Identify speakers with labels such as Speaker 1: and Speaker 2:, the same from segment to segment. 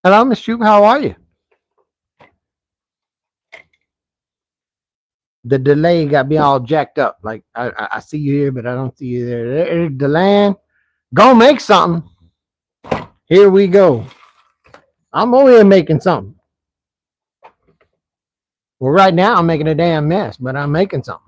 Speaker 1: Hello, Miss Shub. How are you? The delay got me all jacked up. Like I see you here, but I don't see you there. There's the land. Go make something. Here we go. I'm over here making something. Well, right now I'm making a damn mess, but I'm making something.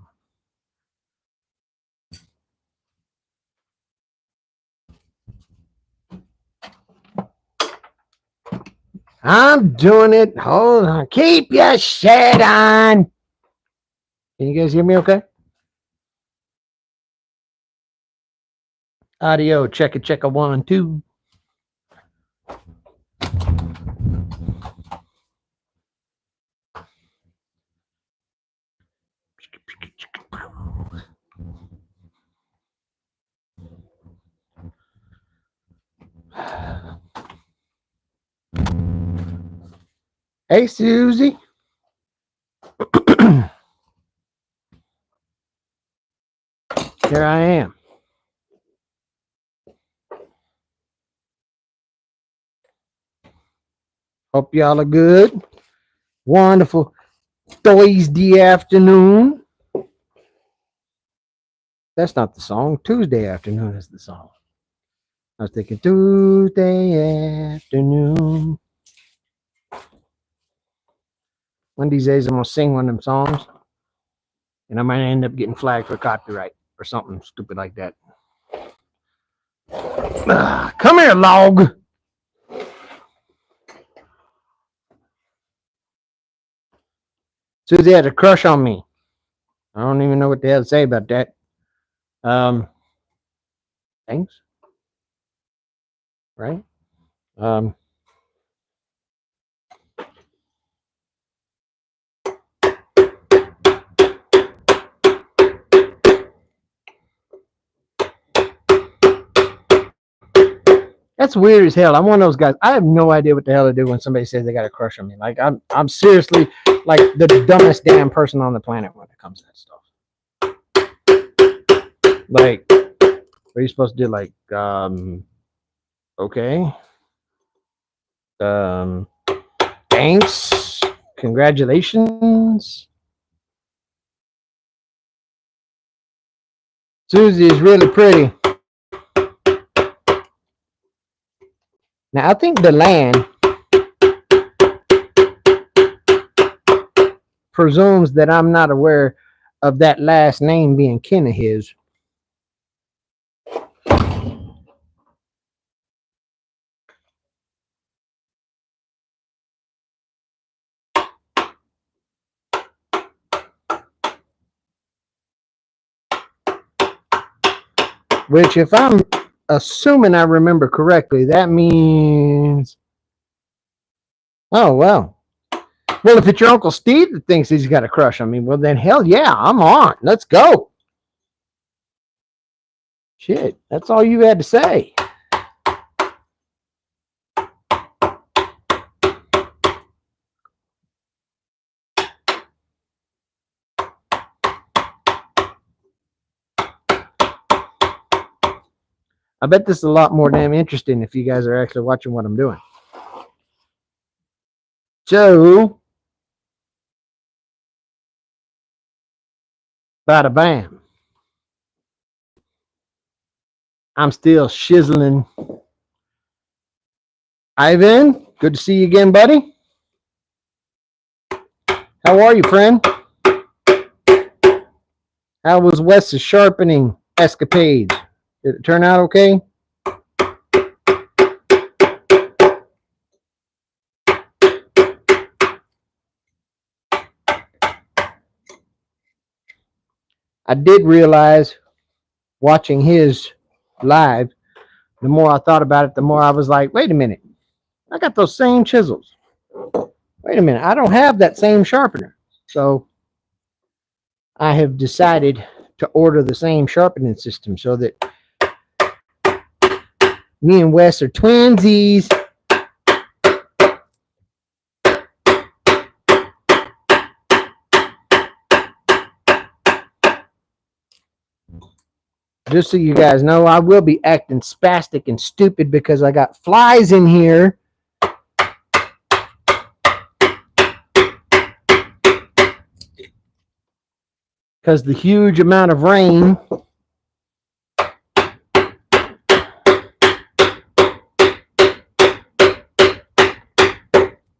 Speaker 1: I'm doing it. Hold on. Keep your shit on. Can you guys hear me okay? Audio. Check it. Check a 1, 2. Hey, Susie. Here I am. Hope y'all are good. Wonderful Thursday afternoon. That's not the song. Tuesday afternoon is the song. I was thinking Tuesday afternoon. One of these days I'm going to sing one of them songs, and I might end up getting flagged for copyright or something stupid like that. Come here, log. Susie had a crush on me. I don't even know what the hell to say about that. Thanks. Right? That's weird as hell. I'm one of those guys. I have no idea what the hell to do when somebody says they got a crush on me. Like I'm seriously like the dumbest damn person on the planet when it comes to that stuff. Like, what are you supposed to do? Like, okay. Thanks. Congratulations. Susie is really pretty. Now, I think the land presumes that I'm not aware of that last name being kin of his. Which, if I'm assuming I remember correctly, that means... Oh, well. Well, if it's your Uncle Steve that thinks he's got a crush on me, well, then hell yeah, I'm on. Let's go. Shit, that's all you had to say. I bet this is a lot more damn interesting if you guys are actually watching what I'm doing. So, bada bam. I'm still shizzling. Ivan, good to see you again, buddy. How are you, friend? How was Wes's sharpening escapade? Did it turn out okay? I did realize watching his live, the more I thought about it, the more I was like, wait a minute. I got those same chisels. Wait a minute. I don't have that same sharpener. So I have decided to order the same sharpening system so that me and Wes are twinsies. Just so you guys know, I will be acting spastic and stupid because I got flies in here because the huge amount of rain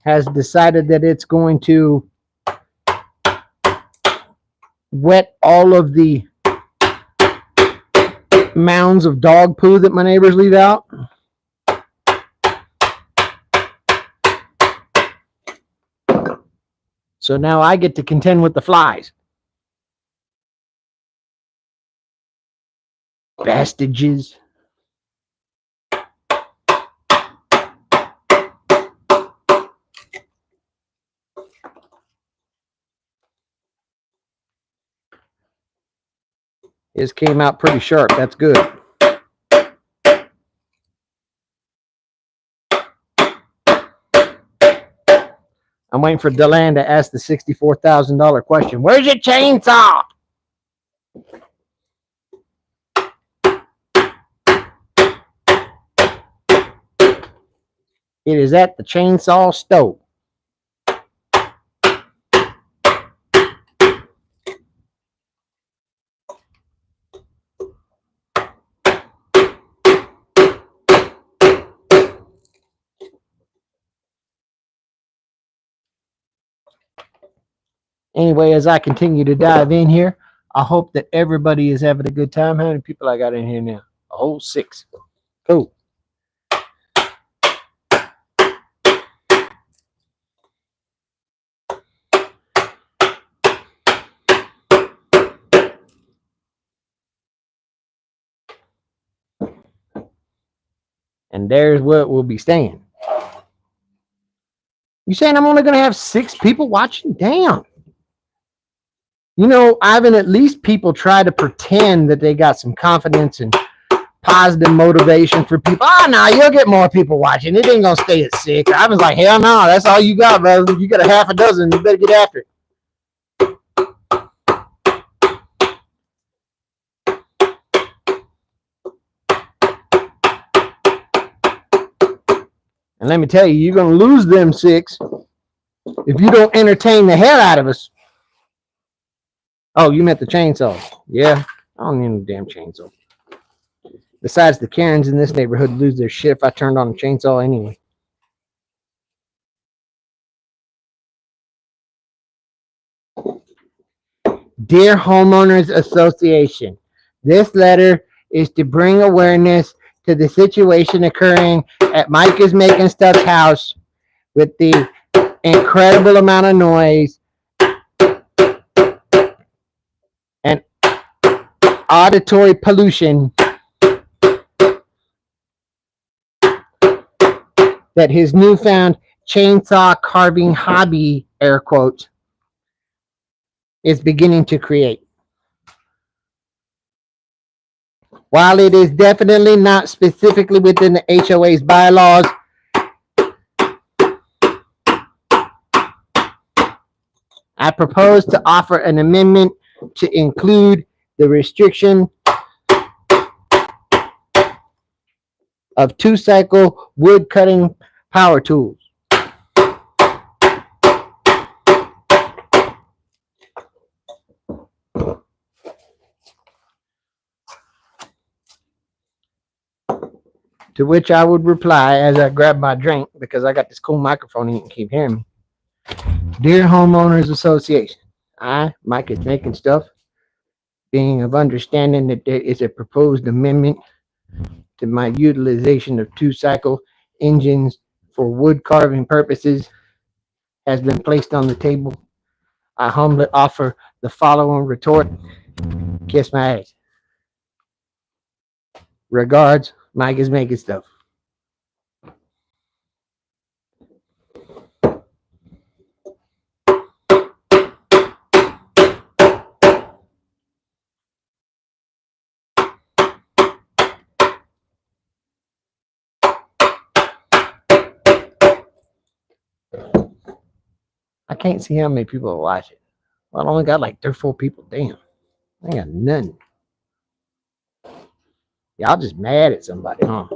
Speaker 1: has decided that it's going to wet all of the mounds of dog poo that my neighbors leave out. So now I get to contend with the flies. Bastages. His came out pretty sharp. That's good. I'm waiting for Deland to ask the $64,000 question. Where's your chainsaw? It is at the chainsaw stove. Anyway, as I continue to dive in here, I hope that everybody is having a good time. How many people I got in here now? A whole 6. Cool. And there's what we'll be staying. You saying I'm only going to have 6 people watching? Damn. You know, Ivan, at least people try to pretend that they got some confidence and positive motivation for people. Oh, no, you'll get more people watching. It ain't going to stay at 6. Ivan's like, hell no, that's all you got, brother. You got a half a dozen. You better get after it. And let me tell you, you're going to lose them 6 if you don't entertain the hell out of us. Oh, you meant the chainsaw. Yeah, I don't need a damn chainsaw. Besides, the Karens in this neighborhood lose their shit if I turned on a chainsaw anyway. Dear Homeowners Association, this letter is to bring awareness to the situation occurring at Mike is Making Stuff's house with the incredible amount of noise and auditory pollution that his newfound chainsaw carving hobby, air quotes, is beginning to create. While it is definitely not specifically within the HOA's bylaws, I propose to offer an amendment to include the restriction of 2-cycle wood cutting power tools. To which I would reply as I grab my drink, because I got this cool microphone and you can keep hearing me. Dear Homeowners Association, I, Mike is Making Stuff, being of understanding that there is a proposed amendment to my utilization of 2-cycle engines for wood carving purposes has been placed on the table. I humbly offer the following retort. Kiss my ass. Regards, Mike is Making Stuff. I can't see how many people watch it. Well, I only got like 3 or 4 people. Damn. I ain't got none. Y'all just mad at somebody, huh?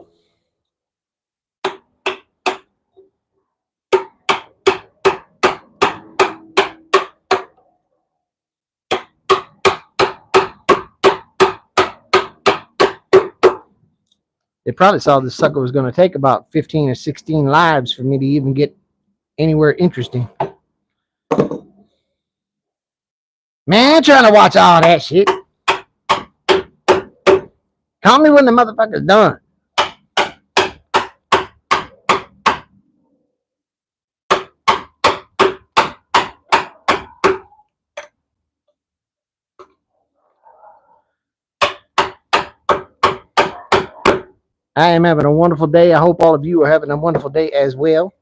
Speaker 1: They probably saw this sucker was going to take about 15 or 16 lives for me to even get anywhere interesting. Man, trying to watch all that shit. Call me when the motherfucker's done. I am having a wonderful day. I hope all of you are having a wonderful day as well.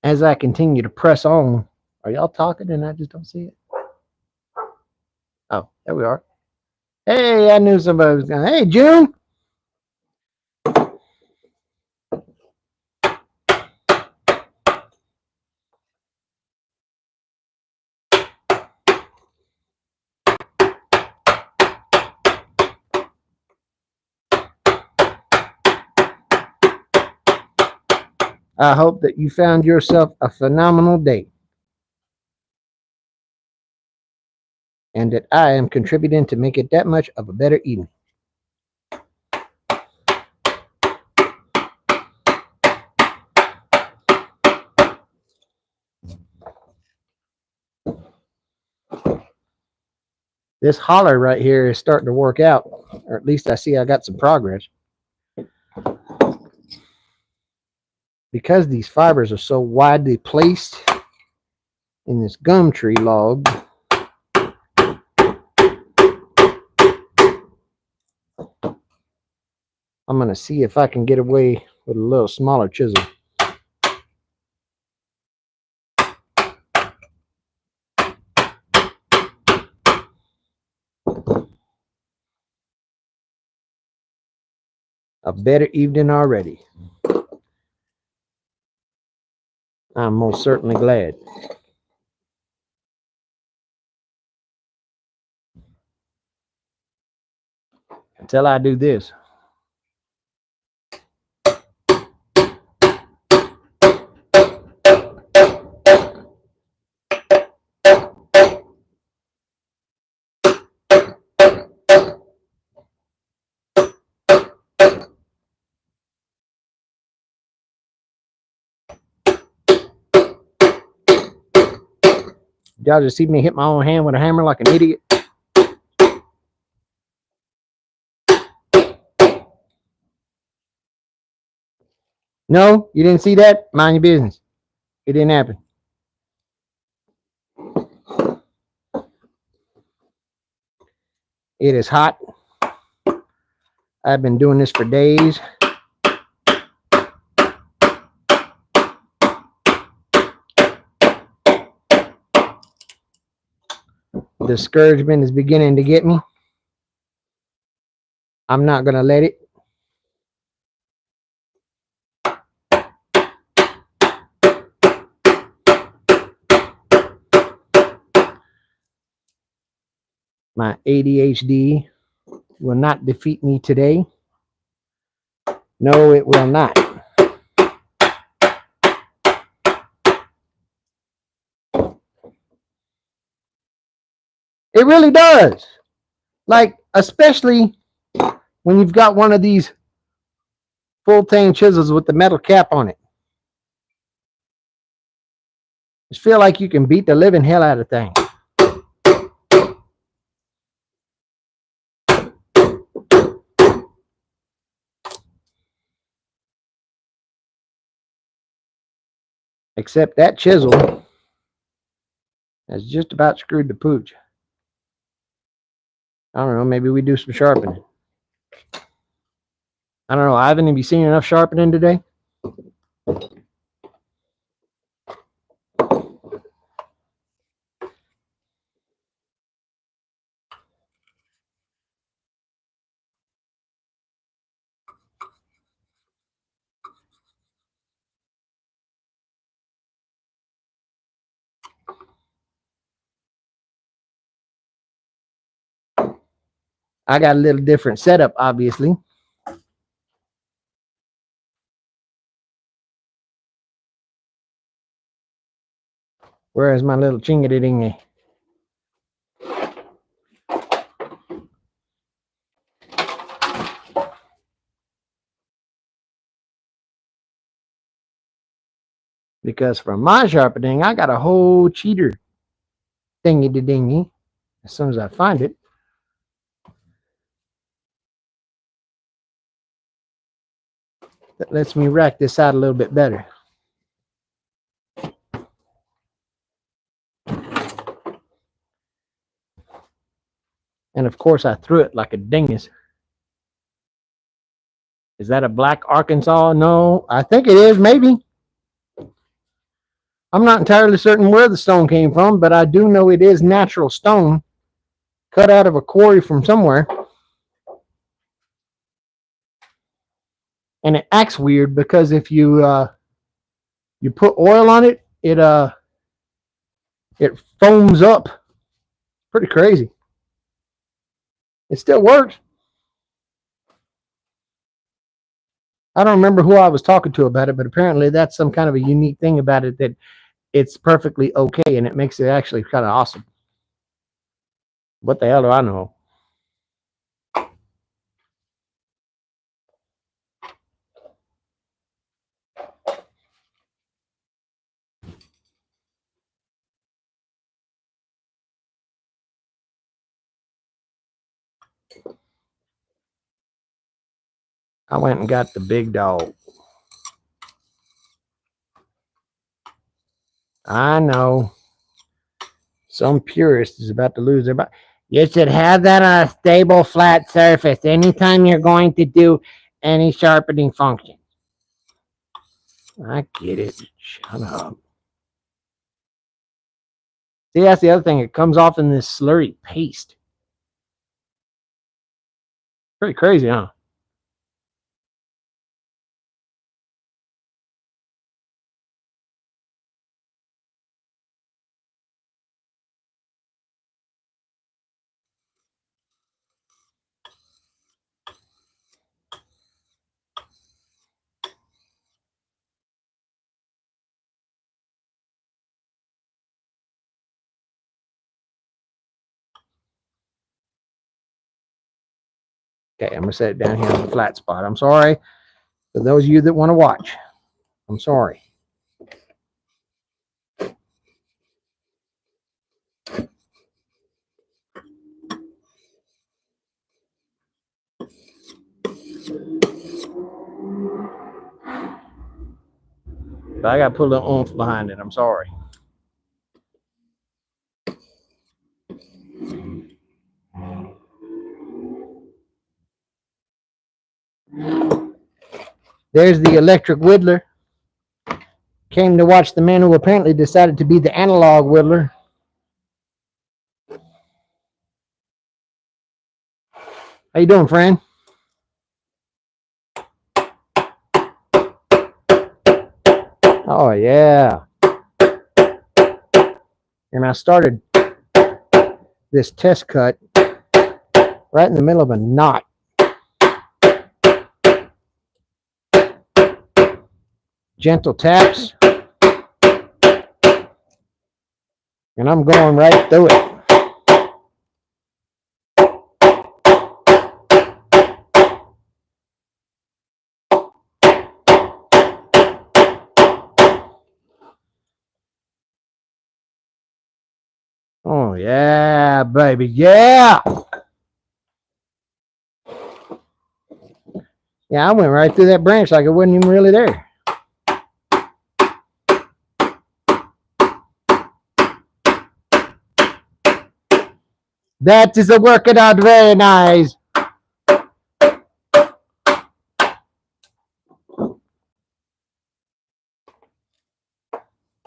Speaker 1: As I continue to press on, are y'all talking and I just don't see it? Oh, there we are. Hey, I knew somebody was going. Hey, June. I hope that you found yourself a phenomenal day and that I am contributing to make it that much of a better evening. This holler right here is starting to work out, or at least I see I got some progress. Because these fibers are so widely placed in this gum tree log, I'm going to see if I can get away with a little smaller chisel. A better evening already. I'm most certainly glad. Until I do this. Y'all just see me hit my own hand with a hammer like an idiot? No, you didn't see that? Mind your business. It didn't happen. It is hot. I've been doing this for days. Discouragement is beginning to get me. I'm not going to let it. My ADHD will not defeat me today. No, it will not. It really does. Like, especially when you've got one of these full-tang chisels with the metal cap on it. Just feel like you can beat the living hell out of things. Except that chisel has just about screwed the pooch. I don't know, maybe we do some sharpening. I don't know, Ivan, have you seen enough sharpening today? I got a little different setup, obviously. Where is my little chingity dingy? Because for my sharpening, I got a whole cheater thingy dingy as soon as I find it. That lets me rack this out a little bit better. And of course, I threw it like a dingus. Is that a black Arkansas? No, I think it is, maybe. I'm not entirely certain where the stone came from, but I do know it is natural stone cut out of a quarry from somewhere. And it acts weird because if you put oil on it, it foams up. Pretty crazy. It still works. I don't remember who I was talking to about it, but apparently that's some kind of a unique thing about it, that it's perfectly okay, and it makes it actually kind of awesome. What the hell do I know? I went and got the big dog. I know. Some purist is about to lose their mind. You should have that on a stable, flat surface anytime you're going to do any sharpening function. I get it. Shut up. See, that's the other thing. It comes off in this slurry paste. Pretty crazy, huh? Okay, I'm going to set it down here on the flat spot. I'm sorry for those of you that want to watch. I'm sorry. But I got to put a little oomph behind it. I'm sorry. There's the electric whittler. Came to watch the man who apparently decided to be the analog whittler. How you doing, friend? Oh, yeah. And I started this test cut right in the middle of a knot. Gentle taps. And I'm going right through it. Oh, yeah, baby. Yeah. Yeah, I went right through that branch like it wasn't even really there. That is a working out very nice.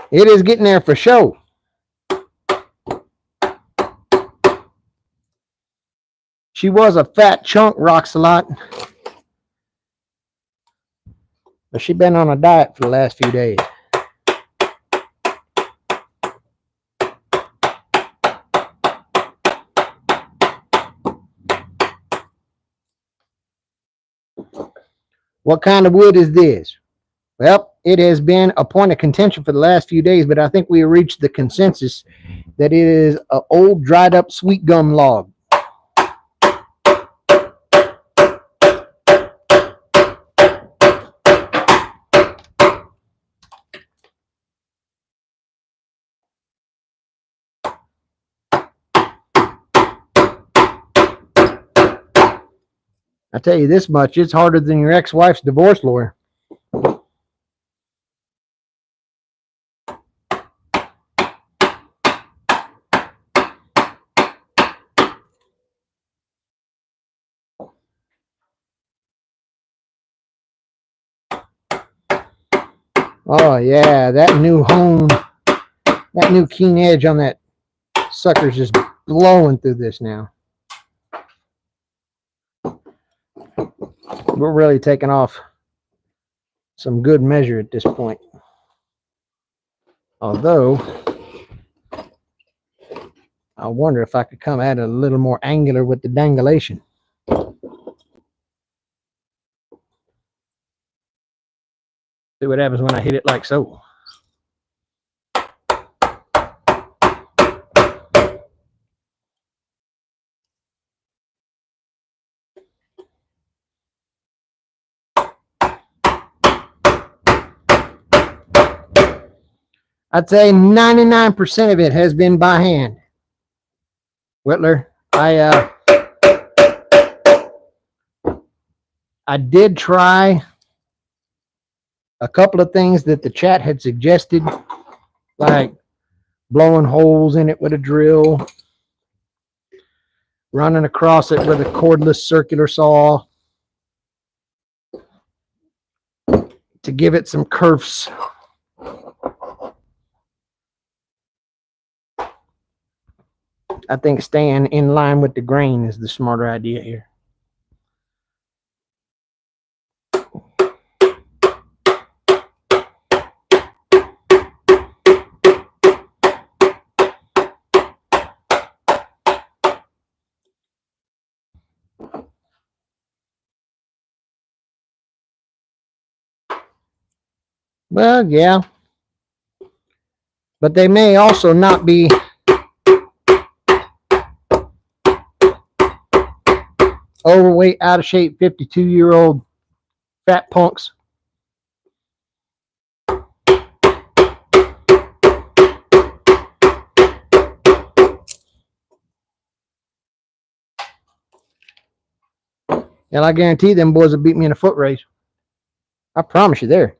Speaker 1: It is getting there for sure. She was a fat chunk, rocks a lot. But she's been on a diet for the last few days. What kind of wood is this? Well, it has been a point of contention for the last few days, but I think we reached the consensus that it is an old dried up sweet gum log. I tell you this much, it's harder than your ex-wife's divorce lawyer. Oh yeah, that new hone, that new keen edge on that sucker's just blowing through this now. We're really taking off some good measure at this point. Although, I wonder if I could come at it a little more angular with the dangulation. See what happens when I hit it like so. I'd say 99% of it has been by hand. Whitler, I did try a couple of things that the chat had suggested, like blowing holes in it with a drill, running across it with a cordless circular saw to give it some kerfs. I think staying in line with the grain is the smarter idea here. Well, yeah. But they may also not be overweight, out of shape, 52-year-old fat punks. And I guarantee them boys will beat me in a foot race. I promise you there.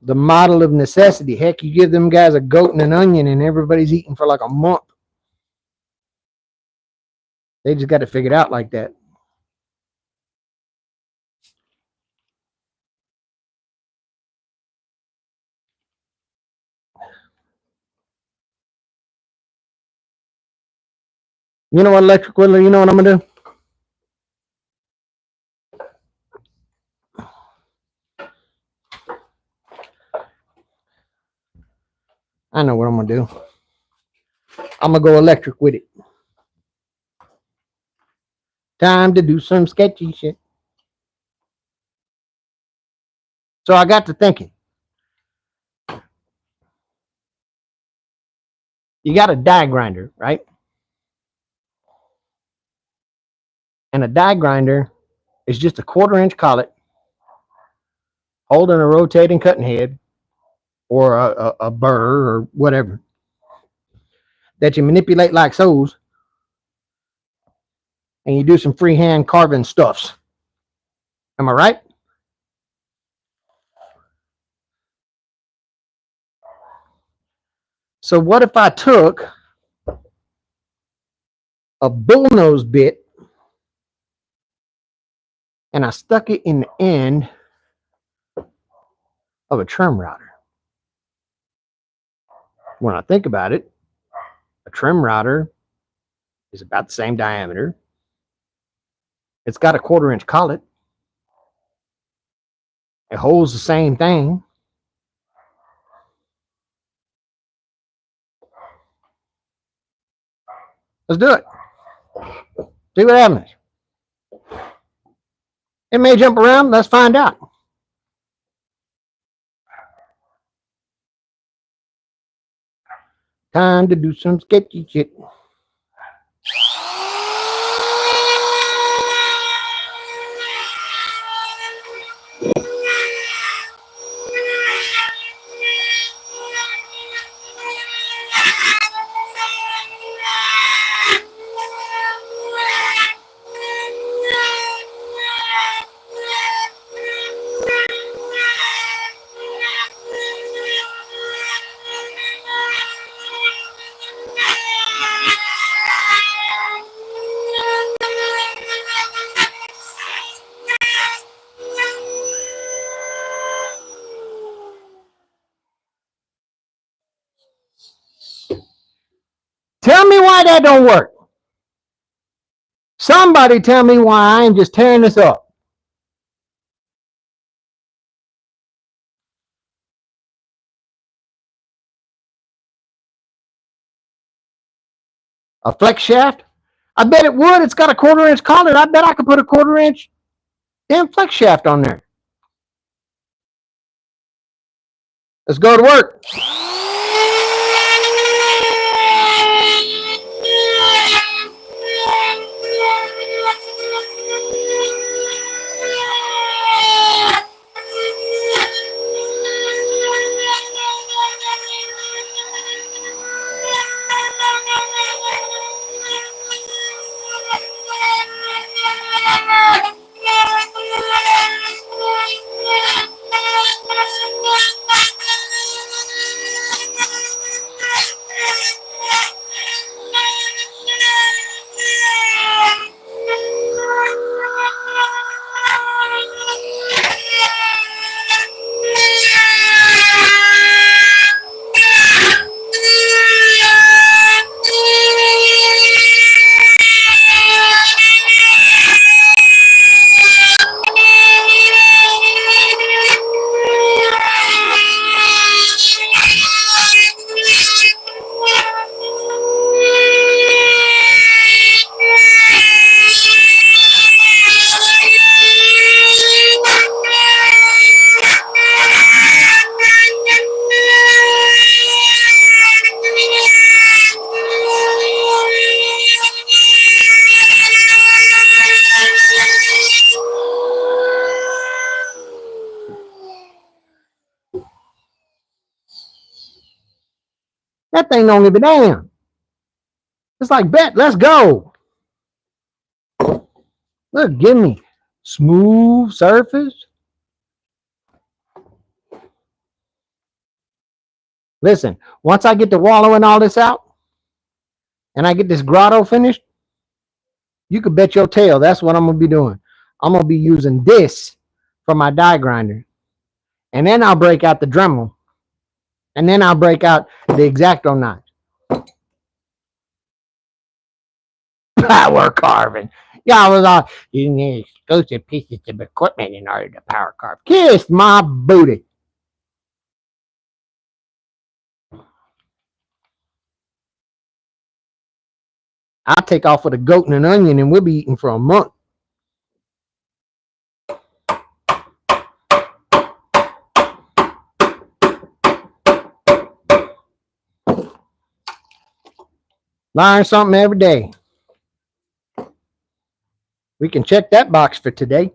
Speaker 1: The model of necessity. Heck, you give them guys a goat and an onion and everybody's eating for like a month. They just got it figured out like that. You know what, Electric Whittler? You know what I'm going to do? I know what I'm going to do. I'm going to go electric with it. Time to do some sketchy shit. So I got to thinking. You got a die grinder, right? And a die grinder is just a 1/4-inch collet holding a rotating cutting head or a burr or whatever that you manipulate like so, and you do some freehand carving stuffs. Am I right? So what if I took a bullnose bit and I stuck it in the end of a trim router? When I think about it, a trim router is about the same diameter. It's got a 1/4-inch collet. It holds the same thing. Let's do it. See what happens. It may jump around. Let's find out. Time to do some sketchy shit. Tell me why that don't work. Somebody tell me why I am just tearing this up. A flex shaft? I bet it would. It's got a 1/4 inch collet. I bet I could put a 1/4 inch damn flex shaft on there. Let's go to work. That thing don't give a damn. It's like, bet, let's go. Look, give me smooth surface. Listen, once I get the wallowing all this out and I get this grotto finished, you could bet your tail that's what I'm going to be doing. I'm going to be using this for my die grinder. And then I'll break out the Dremel. And then I'll break out the X-Acto knife. Power carving. Y'all was all, you need exclusive pieces of equipment in order to power carve. Kiss my booty. I'll take off with a goat and an onion and we'll be eating for a month. Learn something every day. We can check that box for today.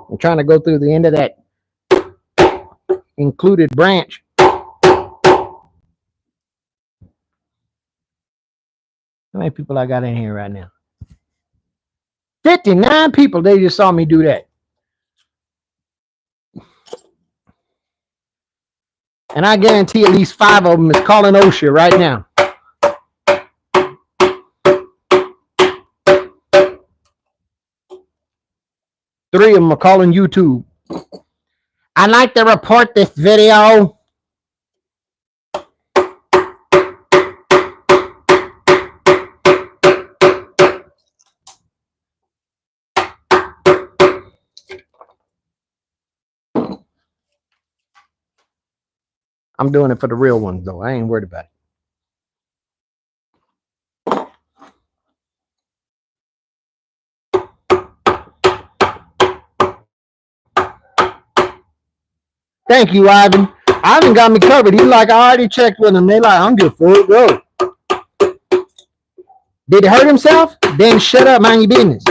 Speaker 1: I'm trying to go through the end of that included branch. How many people I got in here right now? 59 people. They just saw me do that. And I guarantee at least 5 of them is calling OSHA right now. Three of them are calling YouTube. I'd like to report this video. I'm doing it for the real ones, though. I ain't worried about it. Thank you, Ivan. Ivan got me covered. He's like, I already checked with him. They like, I'm good for it. Go. Did he hurt himself? Then shut up, mind your business.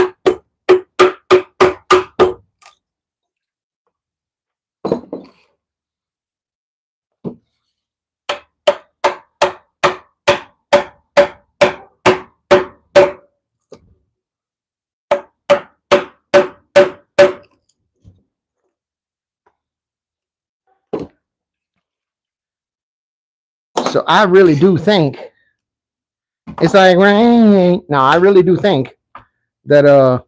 Speaker 1: So I really do think it's like, no, I really do think that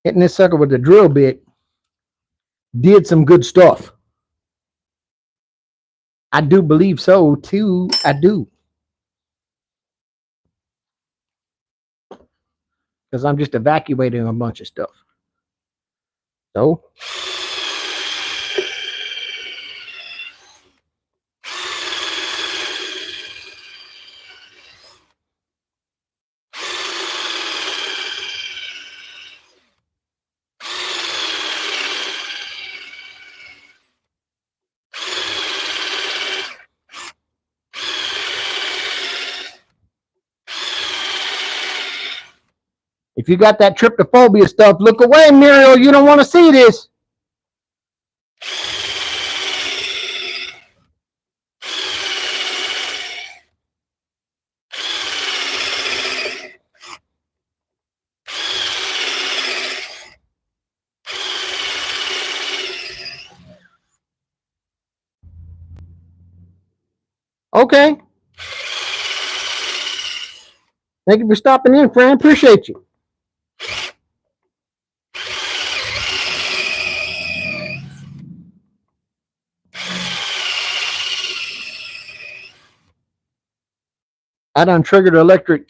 Speaker 1: hitting this sucker with the drill bit did some good stuff. I do believe so too. I do. Because I'm just evacuating a bunch of stuff. So if you got that trypophobia stuff, look away, Muriel. You don't want to see this. Okay. Thank you for stopping in, friend. Appreciate you. I done triggered electric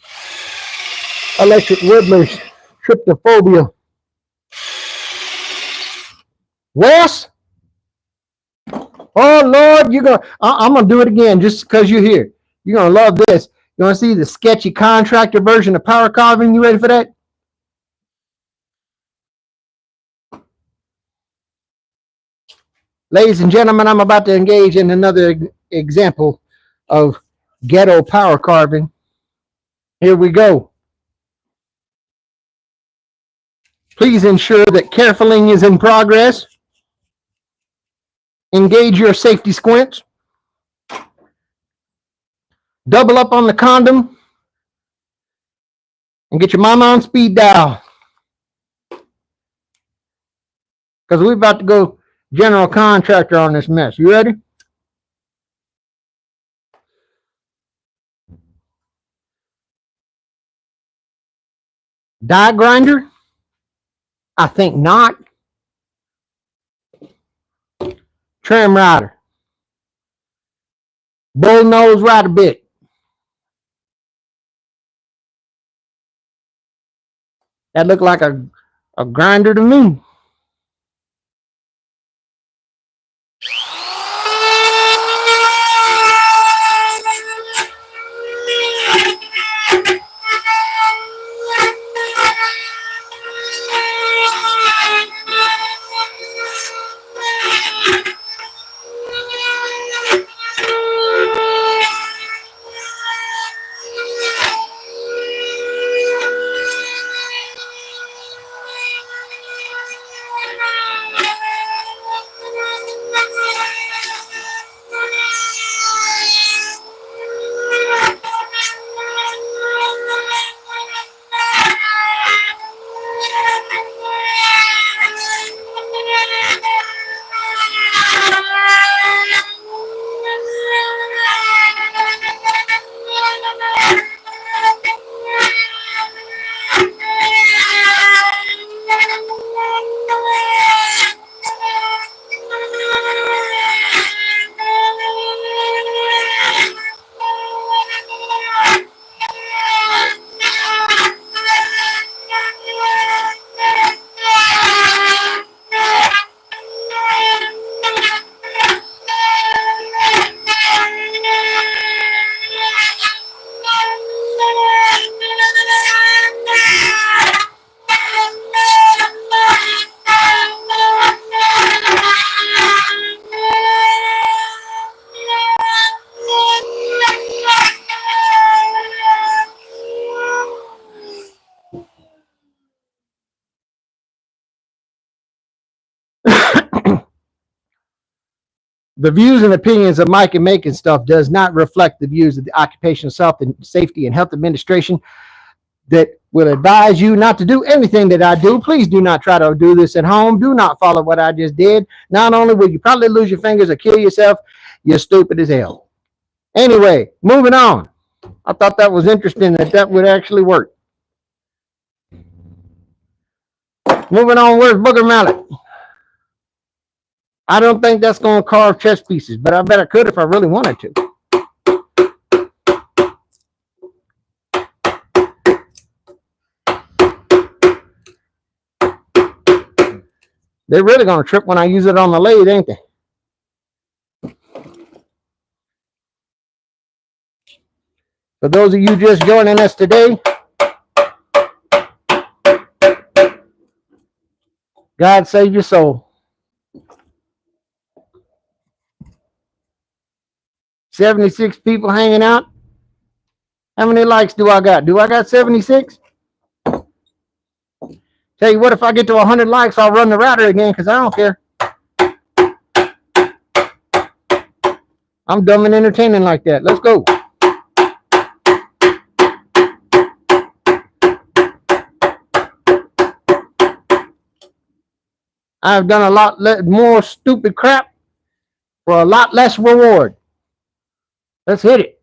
Speaker 1: Whittler's trypophobia. Wes? Oh Lord, I'm gonna do it again just because you're here. You're gonna love this. You wanna see the sketchy contractor version of power carving? You ready for that? Ladies and gentlemen, I'm about to engage in another example of ghetto power carving. Here we go. Please ensure that carefulling is in progress. Engage your safety squints. Double up on the condom. And get your mama on speed dial. Because we're about to go general contractor on this mess. You ready? Die grinder? I think not. Trim rider. Bullnose rider bit. That looked like a grinder to me. The views and opinions of Mike and Making Stuff does not reflect the views of the Occupational Safety and Health Administration that will advise you not to do anything that I do. Please do not try to do this at home. Do not follow what I just did. Not only will you probably lose your fingers or kill yourself, you're stupid as hell. Anyway, moving on. I thought that was interesting that would actually work. Moving on, where's Booger Mallet? I don't think that's going to carve chess pieces, but I bet I could if I really wanted to. They're really going to trip when I use it on the lathe, ain't they? For those of you just joining us today, God save your soul. 76 people hanging out. How many likes do I got? Do I got 76? Tell you what, if I get to 100 likes, I'll run the router again because I don't care. I'm dumb and entertaining like that. Let's go. I've done a lot more stupid crap for a lot less reward. Let's hit it.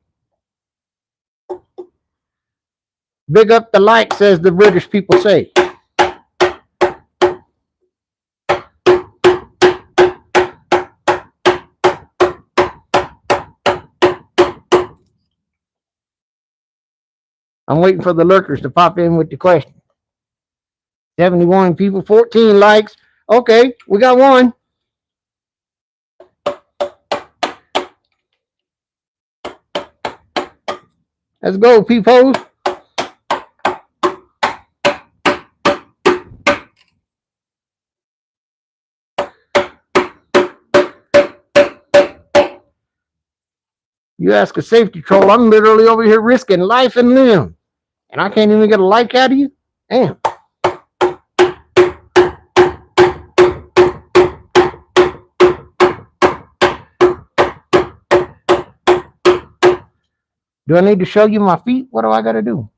Speaker 1: Big up the likes, as the British people say. I'm waiting for the lurkers to pop in with the question. 71 people, 14 likes. Okay, we got one. Let's go, peepholes. You ask a safety troll, I'm literally over here risking life and limb, and I can't even get a like out of you? Damn. Do I need to show you my feet? What do I got to do?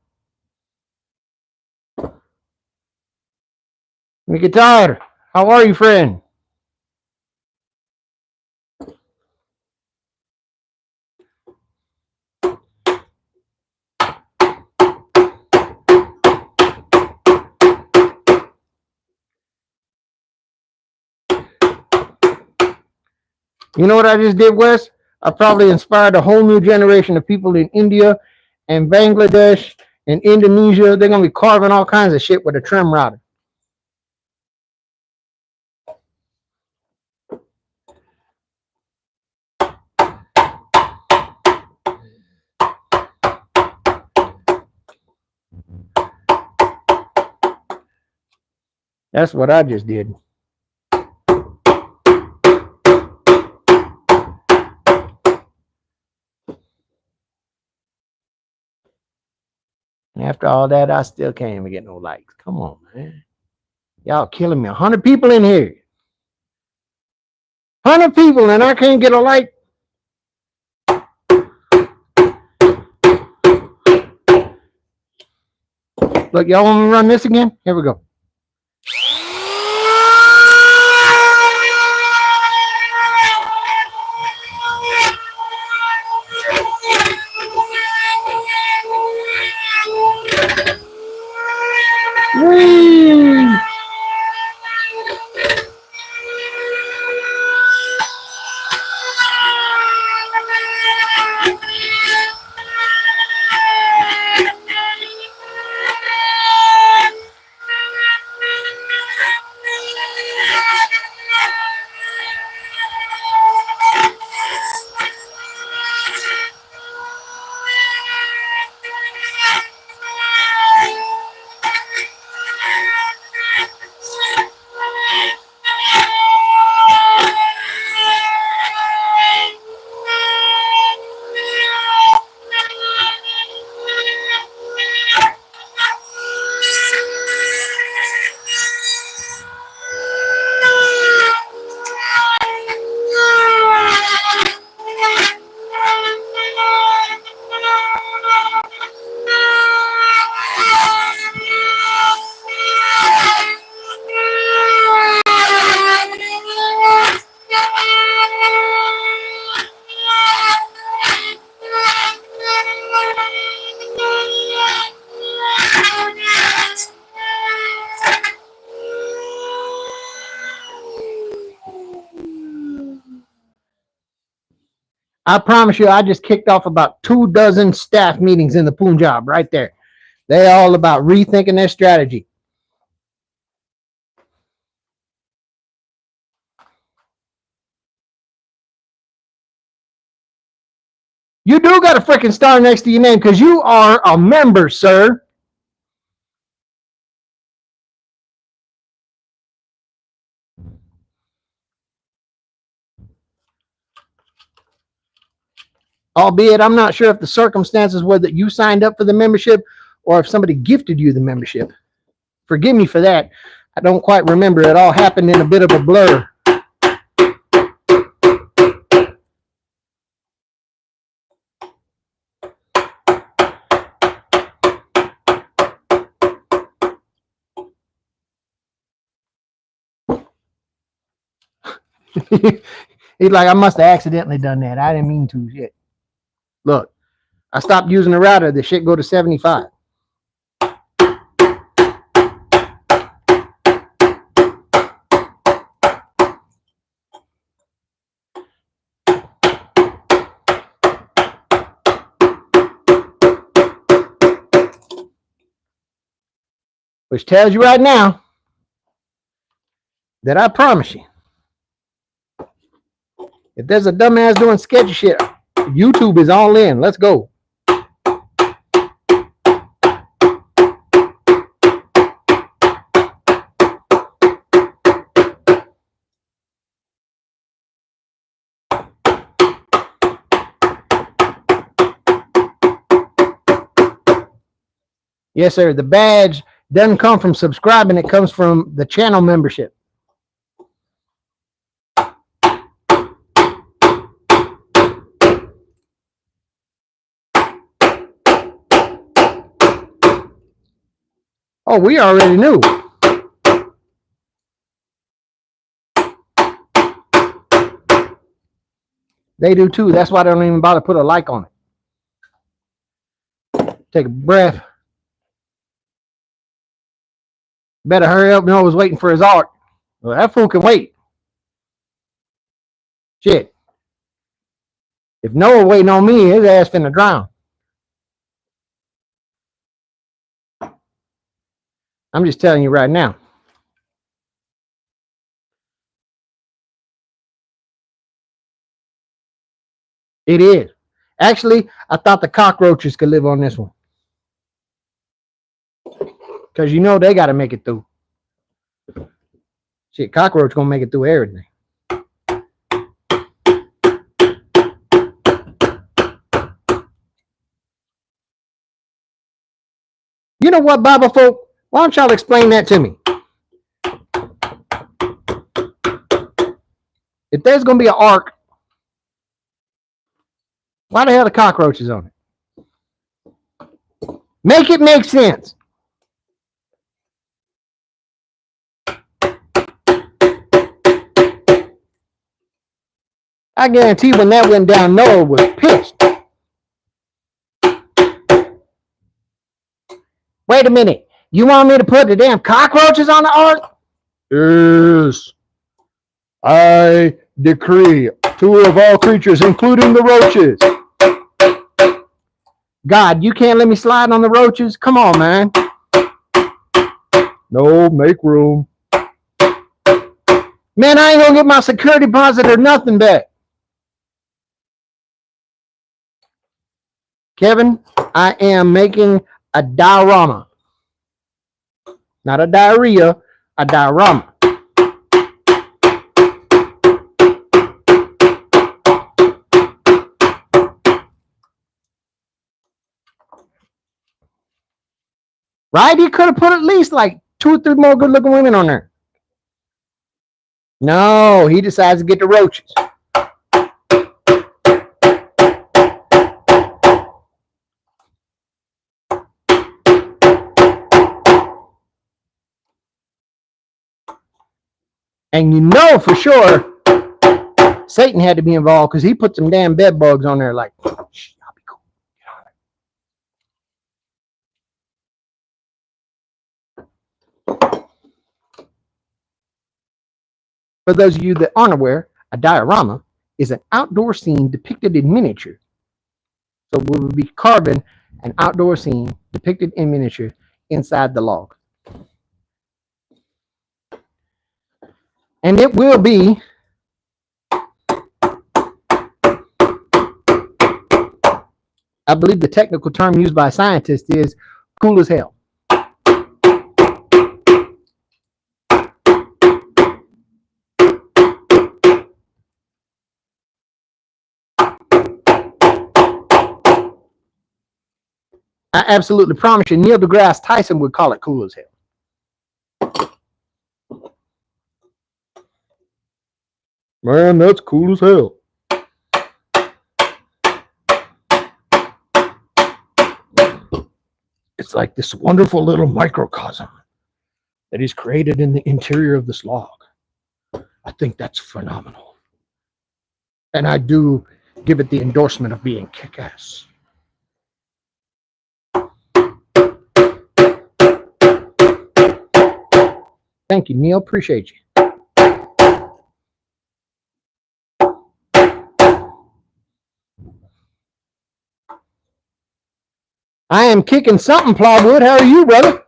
Speaker 1: Make it tired. How are you, friend? You know what I just did, Wes? I probably inspired a whole new generation of people in India and Bangladesh and Indonesia. They're going to be carving all kinds of shit with a trim router. That's what I just did. After all that, I still can't even get no likes. Come on, man. Y'all killing me. 100 people in here. 100 people and I can't get a like. Look, y'all want me to run this again? Here we go. Whee! I promise you, I just kicked off about 24 staff meetings in the Punjab right there. They all about rethinking their strategy. You do got a freaking star next to your name because you are a member, sir. Albeit, I'm not sure if the circumstances were that you signed up for the membership or if somebody gifted you the membership. Forgive me for that. I don't quite remember. It all happened in a bit of a blur. He's like, I must have accidentally done that. I didn't mean to. Shit. Look, I stopped using the router. The shit go to 75. Which tells you right now that I promise you, if there's a dumbass doing sketchy shit, YouTube is all in. Let's go. Yes, sir. The badge doesn't come from subscribing. It comes from the channel membership. Oh, we already knew. They do too. That's why they don't even bother to put a like on it. Take a breath. Better hurry up. Noah was waiting for his art. Well, that fool can wait. Shit. If Noah waiting on me, his ass finna drown. I'm just telling you right now. It is. Actually, I thought the cockroaches could live on this one. Because you know they got to make it through. Shit, cockroach gonna make it through everything. You know what, Bible folk? Why don't y'all explain that to me? If there's gonna be an ark, why the hell the cockroaches on it? Make it make sense. I guarantee when that went down, Noah was pissed. Wait a minute. You want me to put the damn cockroaches on the ark? Yes. I decree 2 of all creatures, including the roaches. God, you can't let me slide on the roaches? Come on, man. No, make room. Man, I ain't gonna get my security deposit or nothing back. Kevin, I am making a diorama. Not a diarrhea, a diorama. Right? He could have put at least like 2 or 3 more good looking women on there. No, he decides to get the roaches. And you know for sure Satan had to be involved because he put some damn bed bugs on there like, shh, I'll be cool. For those of you that aren't aware, a diorama is an outdoor scene depicted in miniature. So we will be carving an outdoor scene depicted in miniature inside the log. And it will be I believe the technical term used by scientists is cool as hell. I absolutely promise you, Neil deGrasse Tyson would call it cool as hell. Man, that's cool as hell. It's like this wonderful little microcosm that is created in the interior of this log. I think that's phenomenal. And I do give it the endorsement of being kick-ass. Thank you, Neil. Appreciate you. I am kicking something, Plywood. How are you, brother?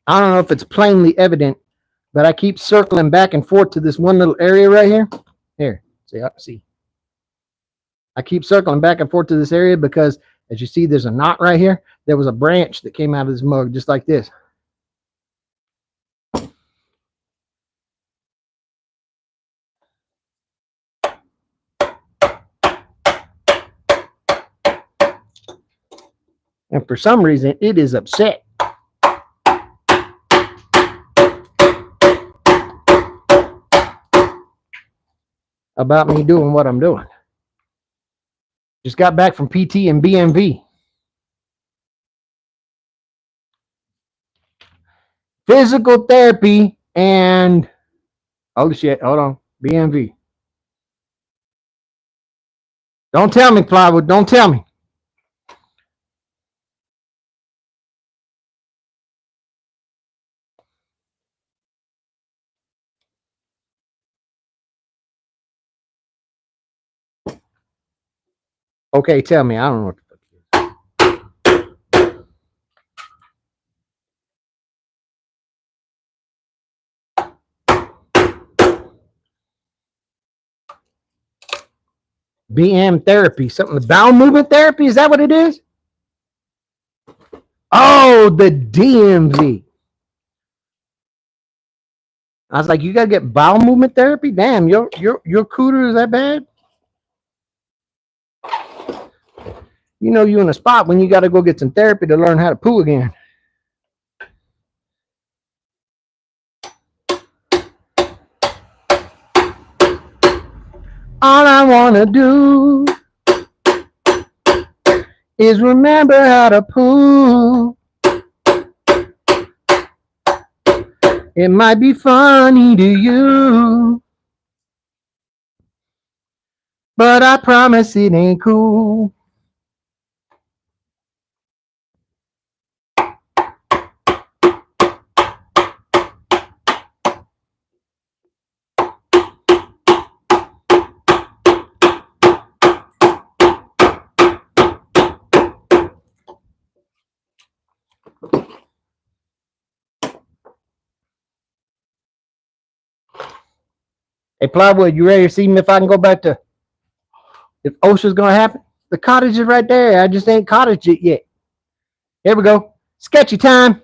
Speaker 1: I don't know if it's plainly evident, but I keep circling back and forth to this one little area right here. Here, see. I keep circling back and forth to this area because, as you see, there's a knot right here. There was a branch that came out of this mug just like this. And for some reason, it is upset. About me doing what I'm doing. Just got back from PT and BMV. Physical therapy and, oh shit, hold on, BMV. Don't tell me, Plywood, don't tell me. Okay, tell me. I don't know what the fuck it is. BM therapy, something, the bowel movement therapy, is that what it is? Oh, the DMV. I was like, you gotta get bowel movement therapy? Damn, your cooter is that bad? You know you in a spot when you gotta go get some therapy to learn how to poo again. All I wanna do is remember how to poo. It might be funny to you, but I promise it ain't cool. Hey, Plywood, you ready to see me if I can go back to, if OSHA's gonna happen? The cottage is right there. I just ain't cottaged it yet. Here we go. Sketchy time.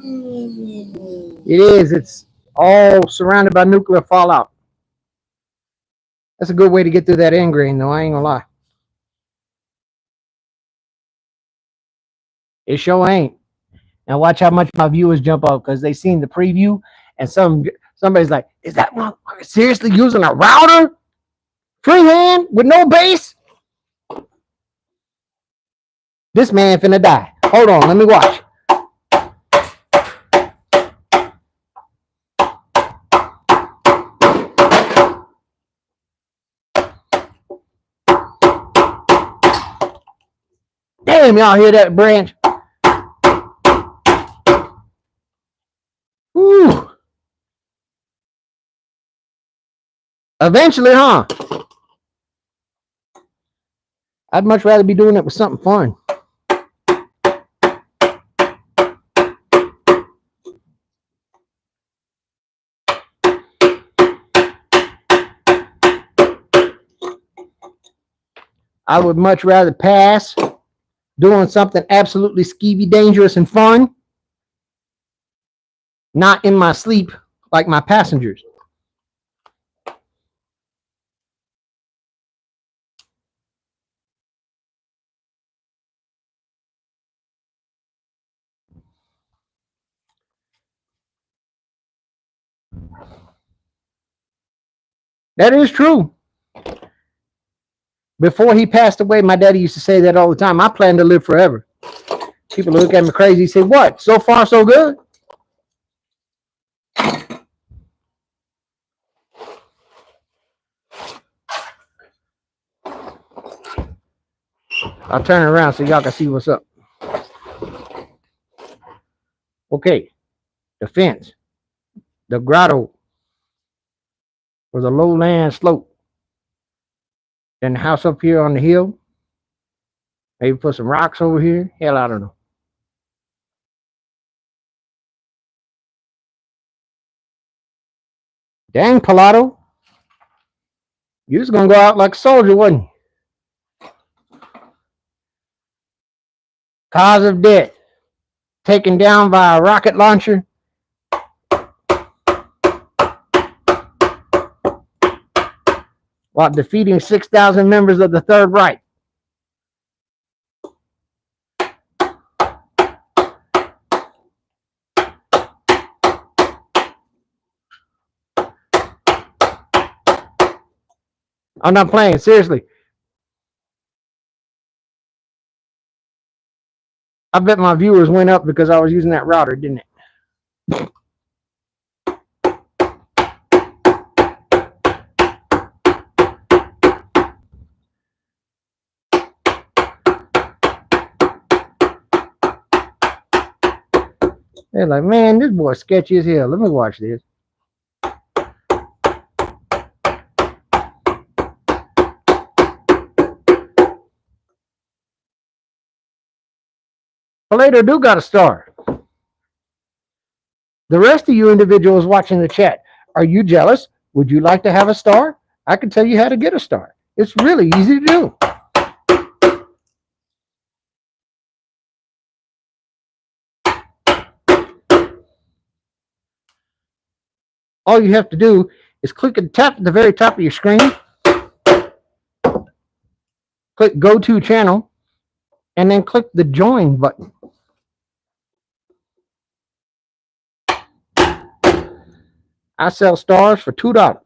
Speaker 1: It is. It's all surrounded by nuclear fallout. That's a good way to get through that end grain, though. I ain't gonna lie. It sure ain't. Now watch how much my viewers jump up because they seen the preview, and somebody's like, "Is that motherfucker seriously using a router, freehand with no base? This man finna die. Hold on, let me watch." Damn, y'all hear that branch? Whew. Eventually, huh? I'd much rather be doing it with something fun. I would much rather pass doing something absolutely skeevy, dangerous, and fun, not in my sleep like my passengers. That is true. Before he passed away, my daddy used to say that all the time. I plan to live forever. People look at me crazy. Say, what? So far, so good? I'll turn it around so y'all can see what's up. Okay. The fence. The grotto was a lowland slope. Then the house up here on the hill. Maybe put some rocks over here. Hell, I don't know. Dang, Pilato. You was gonna go out like a soldier, wasn't you? Cause of death. Taken down by a rocket launcher. While defeating 6,000 members of the Third Reich. I'm not playing, seriously. I bet my viewers went up because I was using that router, didn't it? They're like, man, this boy sketchy as hell. Let me watch this. Plato do got a star. The rest of you individuals watching the chat, are you jealous? Would you like to have a star? I can tell you how to get a star. It's really easy to do. All you have to do is click and tap at the very top of your screen. Click Go To Channel, and then click the Join button. I sell stars for $2.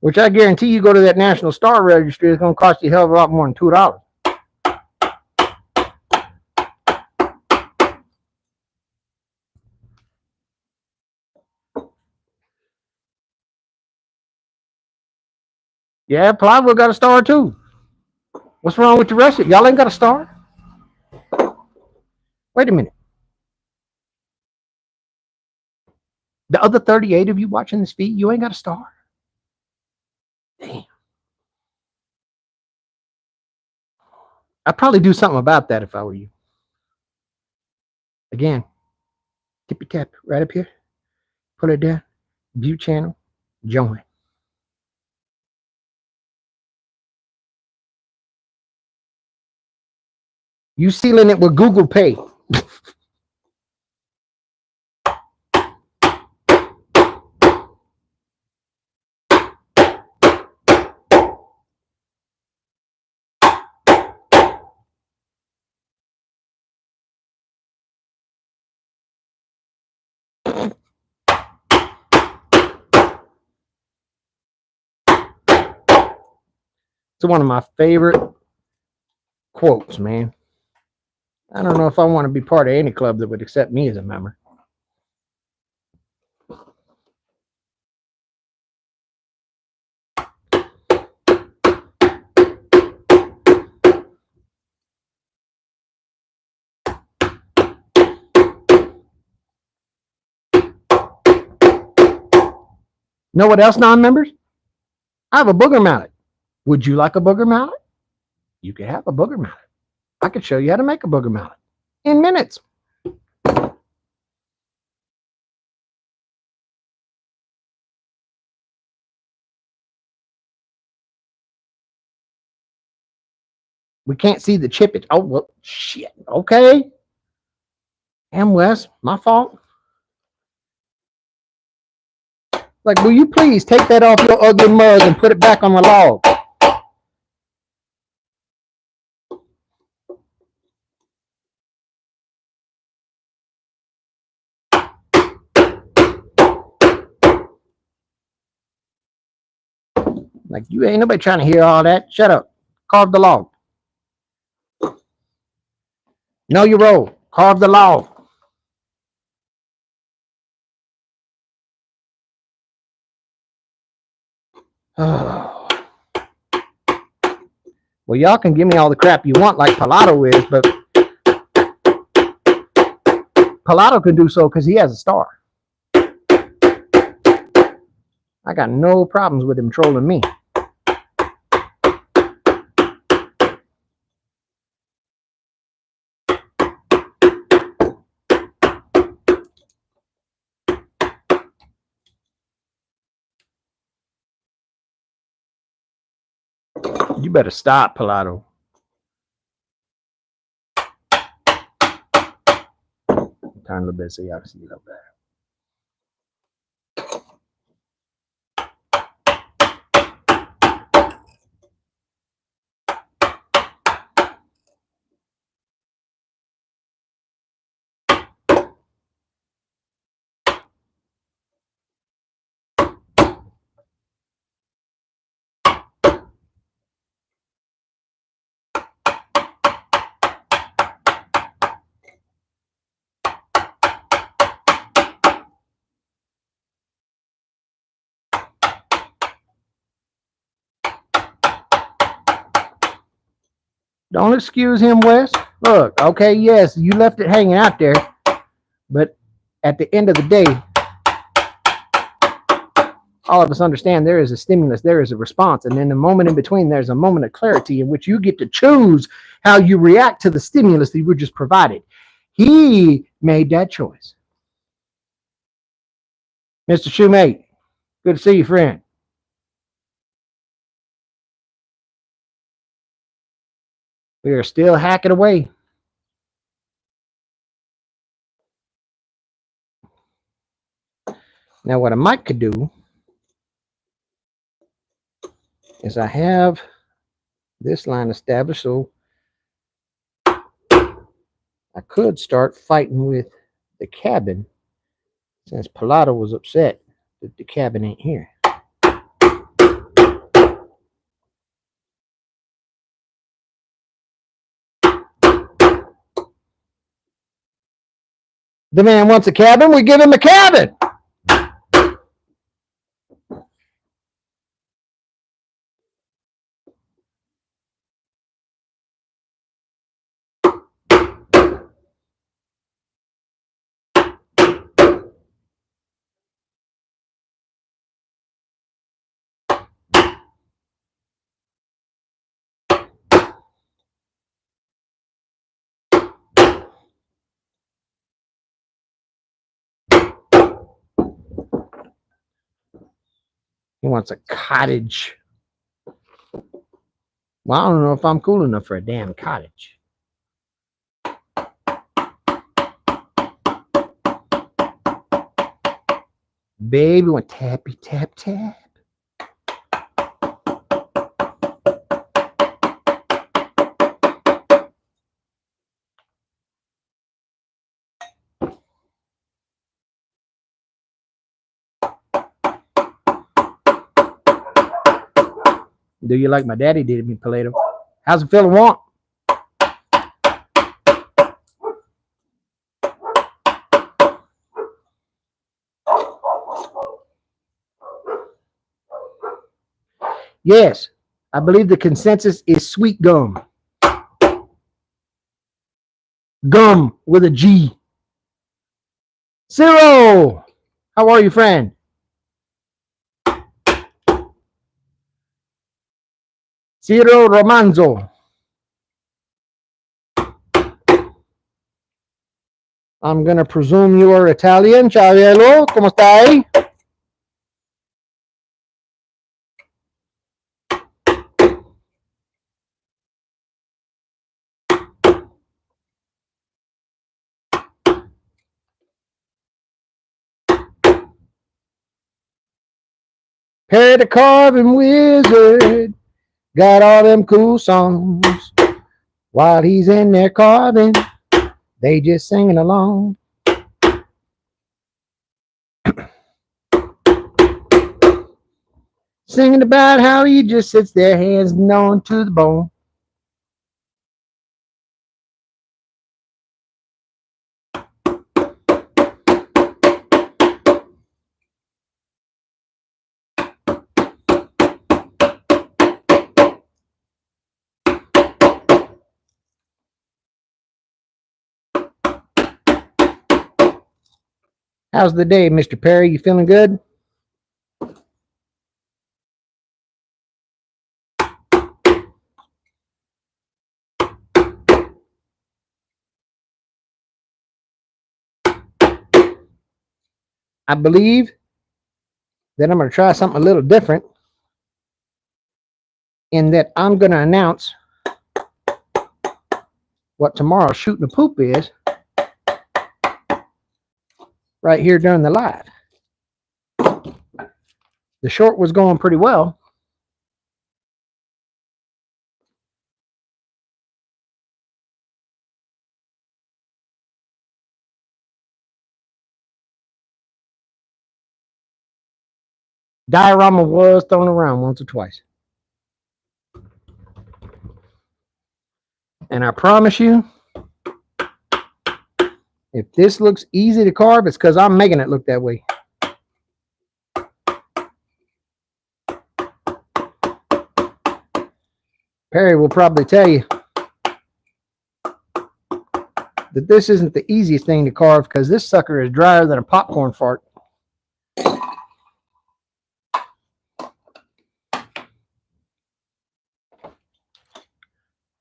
Speaker 1: Which I guarantee you go to that National Star Registry, it's going to cost you a hell of a lot more than $2. Yeah, Plywood got a star too. What's wrong with the rest of it? Y'all ain't got a star? Wait a minute. The other 38 of you watching this feed, you ain't got a star? Damn. I'd probably do something about that if I were you. Again, tippy tap right up here. Pull it down. View channel, join. You sealing it with Google Pay. It's one of my favorite quotes, man. I don't know if I want to be part of any club that would accept me as a member. Know what else, non-members? I have a booger mallet. Would you like a booger mallet? You can have a booger mallet. I could show you how to make a booger mallet in minutes. We can't see the chip. Oh, well, shit. Okay. And Wes, my fault. Like, will you please take that off your ugly mug and put it back on the log? Like, you ain't nobody trying to hear all that. Shut up. Carve the log. Know your role. Carve the log. Oh. Well, y'all can give me all the crap you want like Pilato is, but Pilato can do so because he has a star. I got no problems with him trolling me. You better stop, Pilato. Turn a little bit so y'all can see a little better. Don't excuse him, Wes. Look, okay, yes, you left it hanging out there, but at the end of the day, all of us understand there is a stimulus, there is a response, and in the moment in between, there's a moment of clarity in which you get to choose how you react to the stimulus that you were just provided. He made that choice. Mr. Shoemate, good to see you, friend. We are still hacking away. Now, what I might could do is I have this line established, so I could start fighting with the cabin since Pilato was upset that the cabin ain't here. The man wants a cabin, we give him a cabin. He wants a cottage. Well, I don't know if I'm cool enough for a damn cottage. Baby, want tappy tap tap. Do you like my daddy did me, Plato? How's it feeling? Want? Yes, I believe the consensus is sweet gum. Gum with a G. Zero. How are you, friend? Ciro Romanzo. I'm going to presume you are Italian. Ciao, come stai? Perry the Carving Wizard got all them cool songs. While he's in there carving, they just singing along. Singing about how he just sits there, hands on to the bone. How's the day, Mr. Perry? You feeling good? I believe that I'm going to try something a little different in that I'm going to announce what tomorrow's shooting the poop is right here during the live. The short was going pretty well. Diorama was thrown around once or twice. And I promise you, if this looks easy to carve, it's because I'm making it look that way. Perry will probably tell you that this isn't the easiest thing to carve because this sucker is drier than a popcorn fart.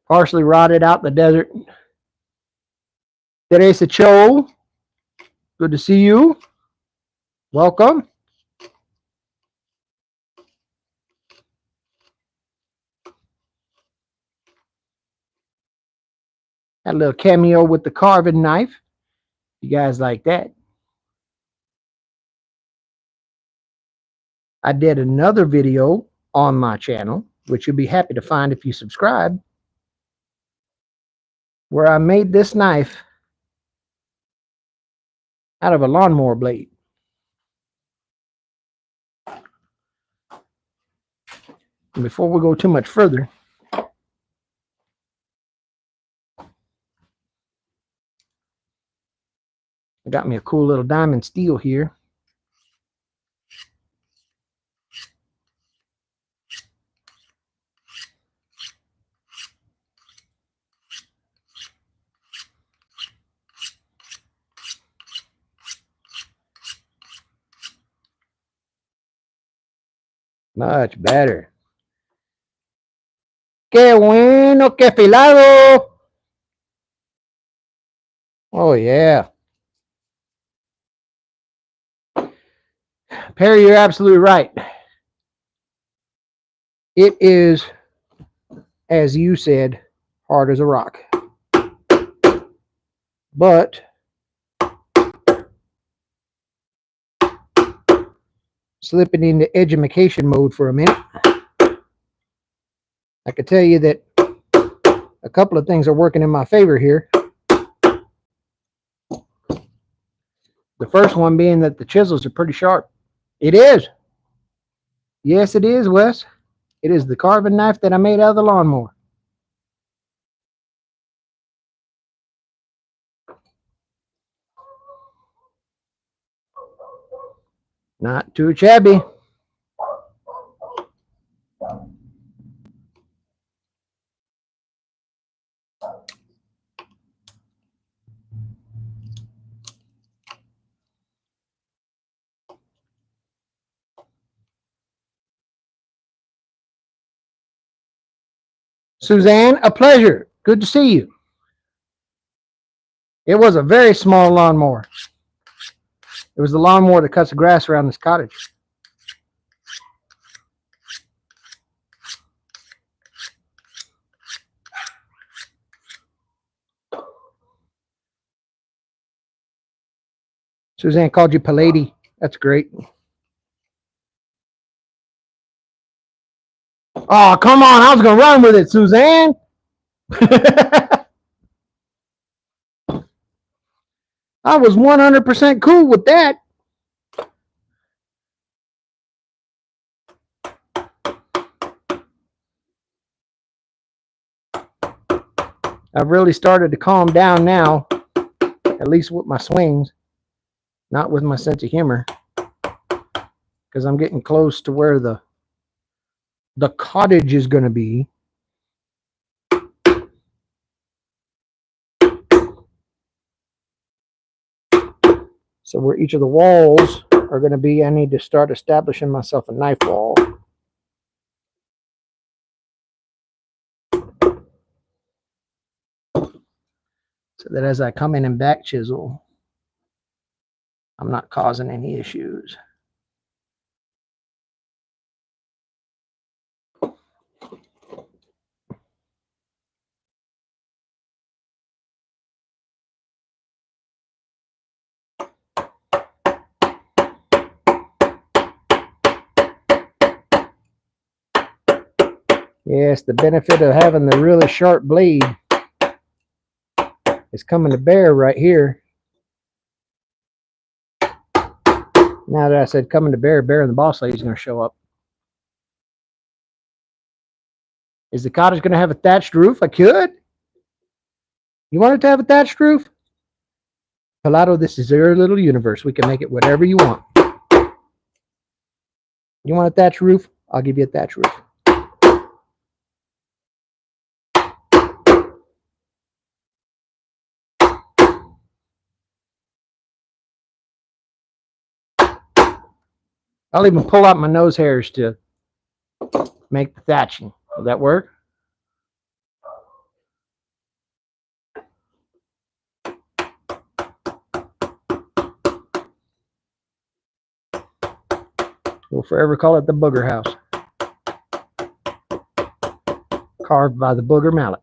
Speaker 1: Partially rotted out in the desert. Teresa Cho, good to see you. Welcome. Had a little cameo with the carving knife. You guys like that? I did another video on my channel, which you'll be happy to find if you subscribe, where I made this knife out of a lawnmower blade. And before we go too much further, I got me a cool little diamond steel here. Much better. ¡Qué bueno, qué afilado! Oh, yeah. Perry, you're absolutely right. It is, as you said, hard as a rock. But slipping into edumacation mode for a minute, I can tell you that a couple of things are working in my favor here. The first one being that the chisels are pretty sharp. It is. Yes, it is, Wes. It is the carving knife that I made out of the lawnmower. Not too shabby. Suzanne, a pleasure. Good to see you. It was a very small lawnmower. It was the lawnmower that cuts the grass around this cottage. Suzanne called you Pallady. That's great. Oh, come on. I was going to run with it, Suzanne. I was 100% cool with that. I've really started to calm down now, at least with my swings, not with my sense of humor, because I'm getting close to where the cottage is going to be. So where each of the walls are going to be, I need to start establishing myself a knife wall. So that as I come in and back chisel, I'm not causing any issues. Yes, the benefit of having the really sharp blade is coming to bear right here. Now that I said coming to bear, Bear and the Boss Lady is going to show up. Is the cottage going to have a thatched roof? I could. You want it to have a thatched roof? Pilato, this is your little universe. We can make it whatever you want. You want a thatched roof? I'll give you a thatched roof. I'll even pull out my nose hairs to make the thatching. Will that work? We'll forever call it the Booger House. Carved by the Booger Mallet.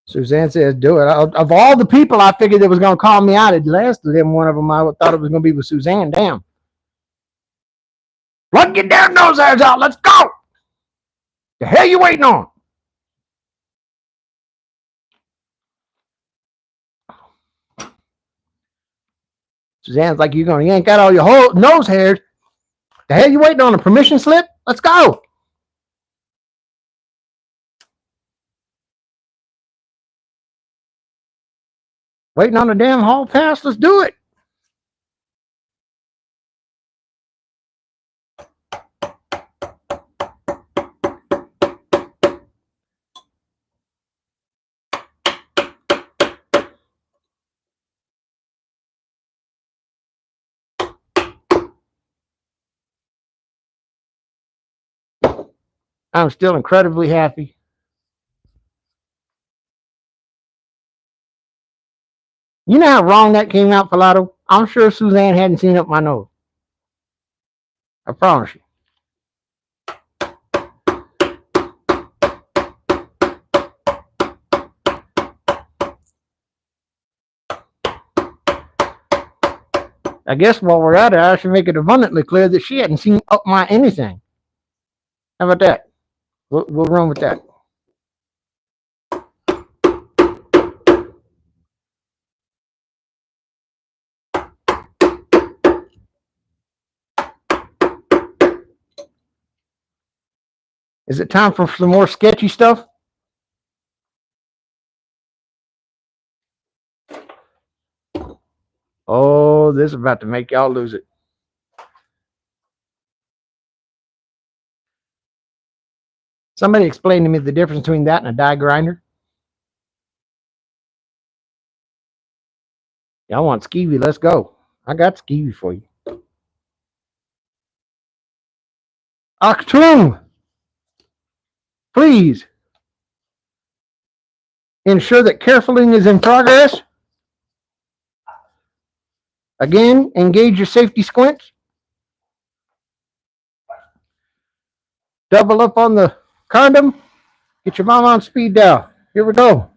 Speaker 1: Suzanne says, do it. Of all the people I figured that was going to call me out, at last of them, one of them I thought it was going to be with Suzanne. Damn. Look, get their nose hairs out. Let's go. The hell you waiting on? Suzanne's like, you're going to yank out all your whole nose hairs. The hell you waiting on? A permission slip? Let's go. Waiting on the damn hall pass? Let's do it. I'm still incredibly happy You know how wrong that came out, Pilato? I'm sure Suzanne hadn't seen up my nose. I promise you. I guess while we're at it, I should make it abundantly clear that she hadn't seen up my anything. How about that? We'll run with that. Is it time for some more sketchy stuff? Oh, this is about to make y'all lose it. Somebody explain to me the difference between that and a die grinder. Y'all want skeevy? Let's go. I got skeevy for you. Achtung! Please ensure that carefulling is in progress. Again, engage your safety squints. Double up on the condom. Get your mom on speed dial. Here we go.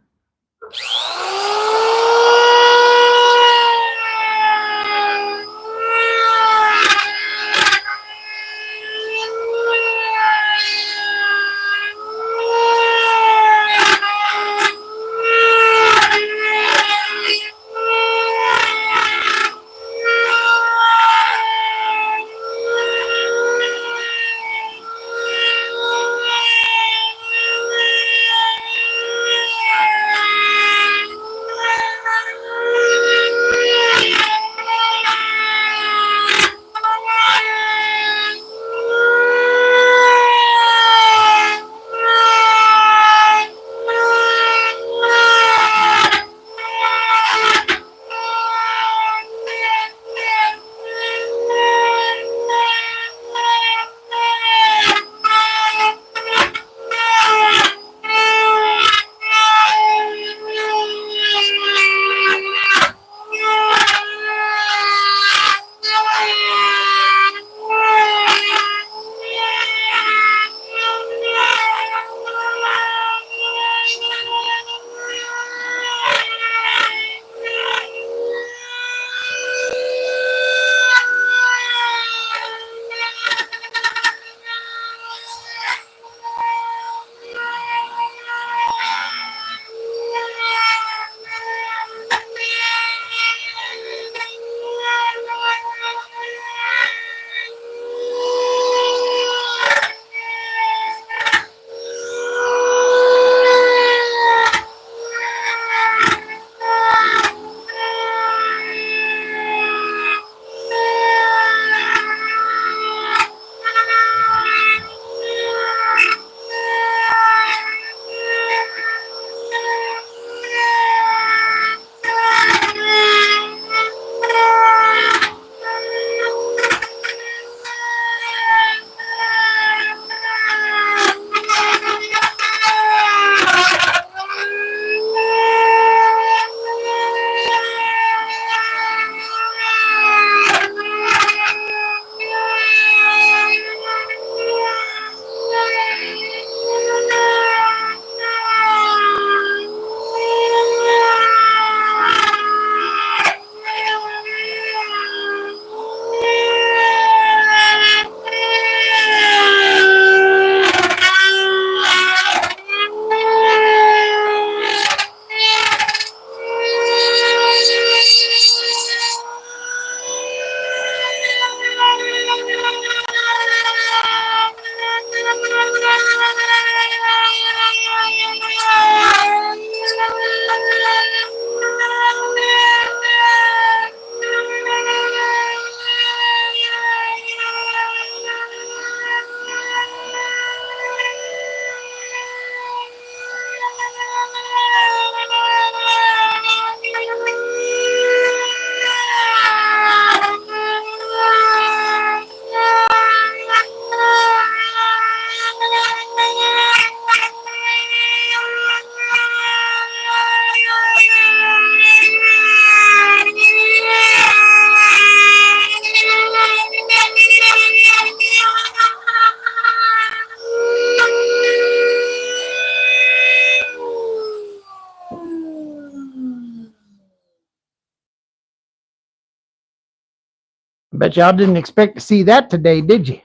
Speaker 1: Bet y'all didn't expect to see that today, did you?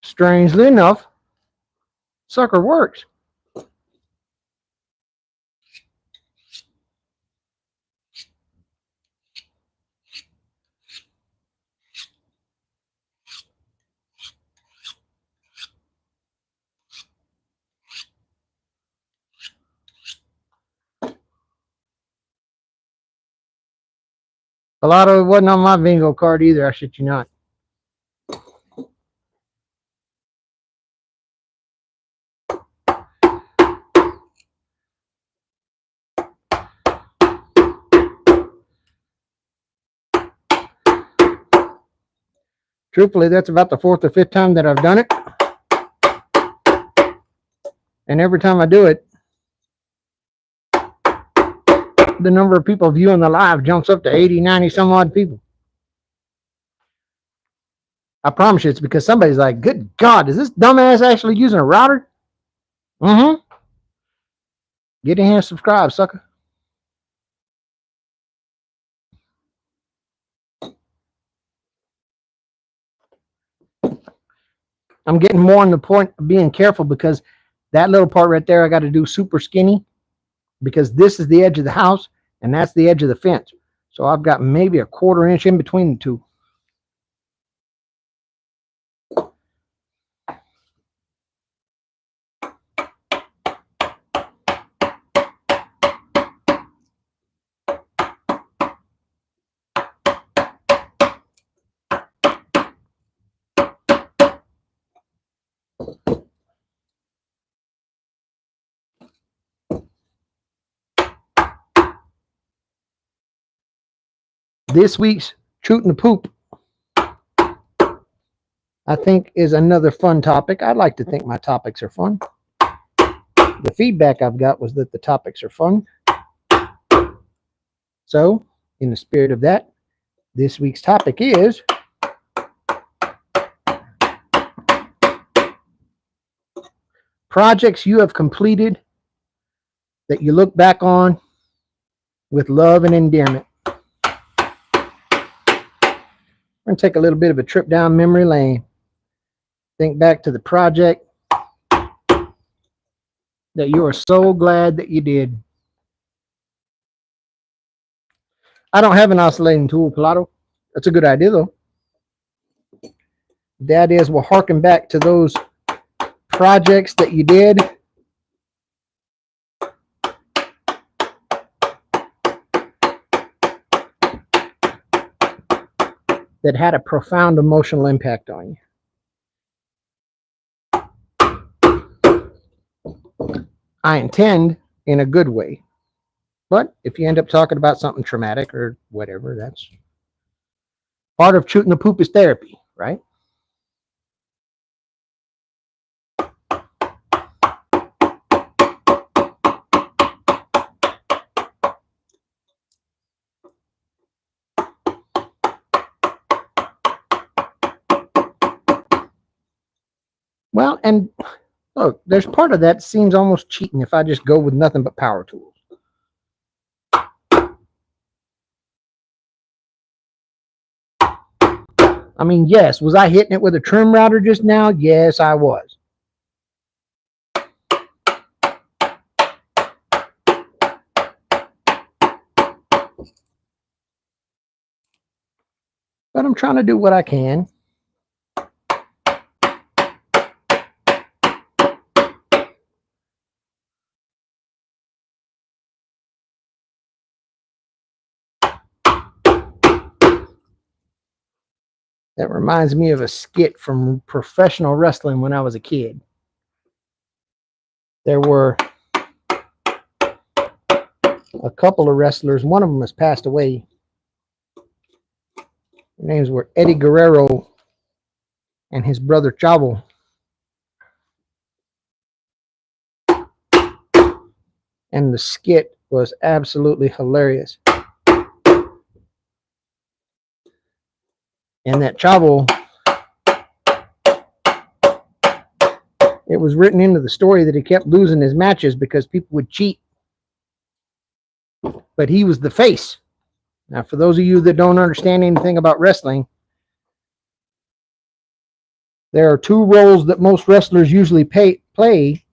Speaker 1: Strangely enough, sucker works. A lot of it wasn't on my bingo card either, I shit you not. Truthfully, that's about the 4th or 5th time that I've done it. And every time I do it, the number of people viewing the live jumps up to 80, 90 some odd people. I promise you it's because somebody's like, good God, is this dumbass actually using a router? Mm-hmm. Get in here and subscribe, sucker. I'm getting more on the point of being careful because that little part right there I got to do super skinny because this is the edge of the house and that's the edge of the fence. So I've got maybe a 1/4 inch in between the two. This week's Shooting the Poop, I think, is another fun topic. I'd like to think my topics are fun. The feedback I've got was that the topics are fun. So, in the spirit of that, this week's topic is projects you have completed that you look back on with love and endearment. We're going to take a little bit of a trip down memory lane. Think back to the project that you are so glad that you did. I don't have an oscillating tool, Pilato. That's a good idea, though. The idea is we'll harken back to those projects that you did that had a profound emotional impact on you. I intend in a good way. But if you end up talking about something traumatic or whatever, that's part of shooting the poop is therapy, right? Well, and look, there's part of that seems almost cheating if I just go with nothing but power tools. I mean, yes, was I hitting it with a trim router just now? Yes, I was. But I'm trying to do what I can. That reminds me of a skit from professional wrestling when I was a kid. There were a couple of wrestlers. One of them has passed away. Their names were Eddie Guerrero and his brother Chavo. And the skit was absolutely hilarious. And that Chavo, it was written into the story that he kept losing his matches because people would cheat. But he was the face. Now, for those of you that don't understand anything about wrestling, there are two roles that most wrestlers usually play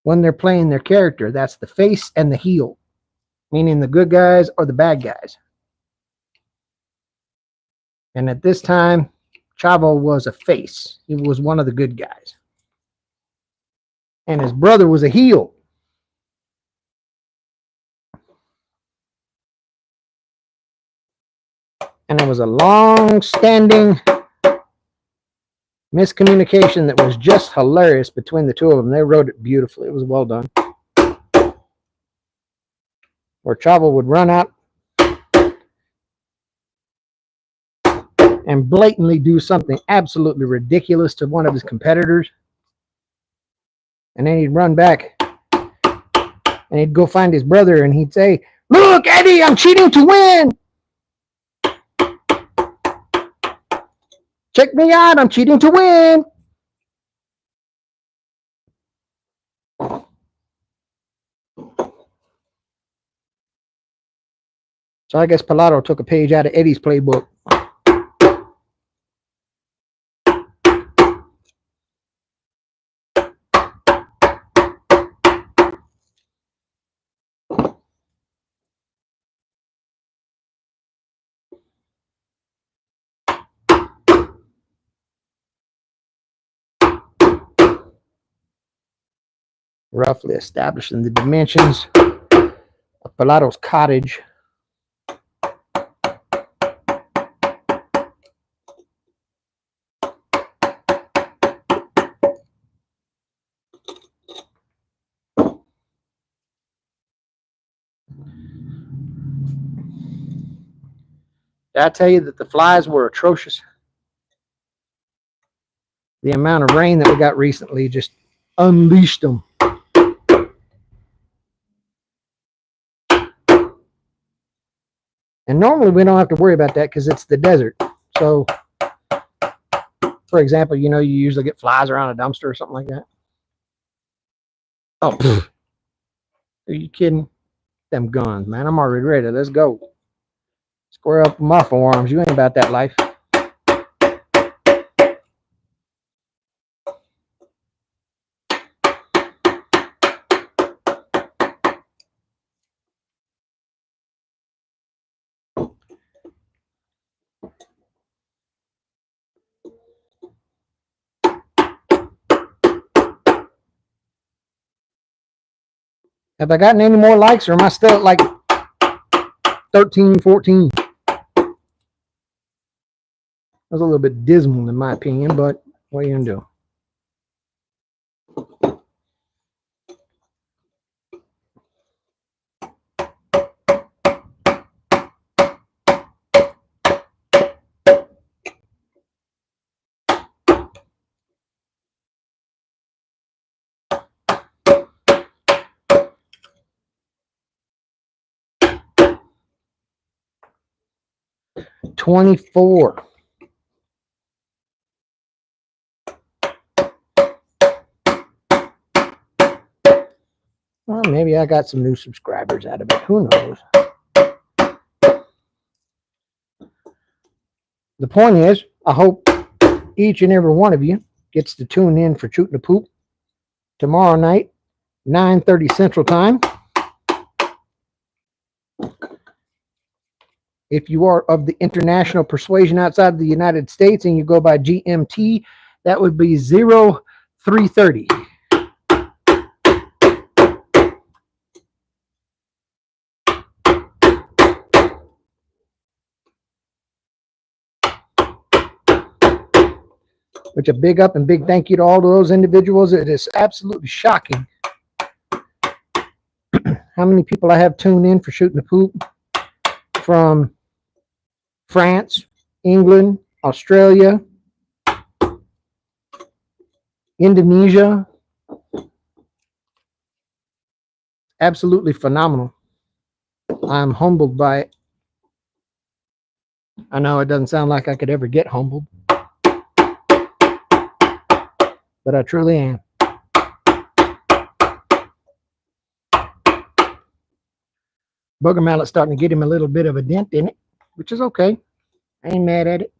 Speaker 1: when they're playing their character. That's the face and the heel, meaning the good guys or the bad guys. And at this time, Chavo was a face. He was one of the good guys. And his brother was a heel. And there was a long-standing miscommunication that was just hilarious between the two of them. They wrote it beautifully. It was well done. Where Chavo would run out and blatantly do something absolutely ridiculous to one of his competitors. And then he'd run back and he'd go find his brother and he'd say, "Look, Eddie, I'm cheating to win. Check me out, I'm cheating to win." So I guess Pilato took a page out of Eddie's playbook. Roughly establishing the dimensions of Pilato's cottage. Did I tell you that the flies were atrocious? The amount of rain that we got recently just unleashed them. And normally we don't have to worry about that because it's the desert. So, for example, you usually get flies around a dumpster or something like that. Oh, pfft. Are you kidding? Them guns, man. I'm already ready. Let's go. Square up my forearms. You ain't about that life. Have I gotten any more likes or am I still at like 13, 14? That was a little bit dismal in my opinion, but what are you going to do? $24. Well, maybe I got some new subscribers out of it. Who knows? The point is, I hope each and every one of you gets to tune in for Shooting the Poop tomorrow night, 9:30 Central Time. If you are of the international persuasion outside of the United States and you go by GMT, that would be 0330. Which a big up and big thank you to all of those individuals. It is absolutely shocking how many people I have tuned in for Shooting the Poop from France, England, Australia, Indonesia. Absolutely phenomenal. I'm humbled by it. I know it doesn't sound like I could ever get humbled, but I truly am. Booger mallet's starting to get him a little bit of a dent in it, which is okay. I ain't mad at it.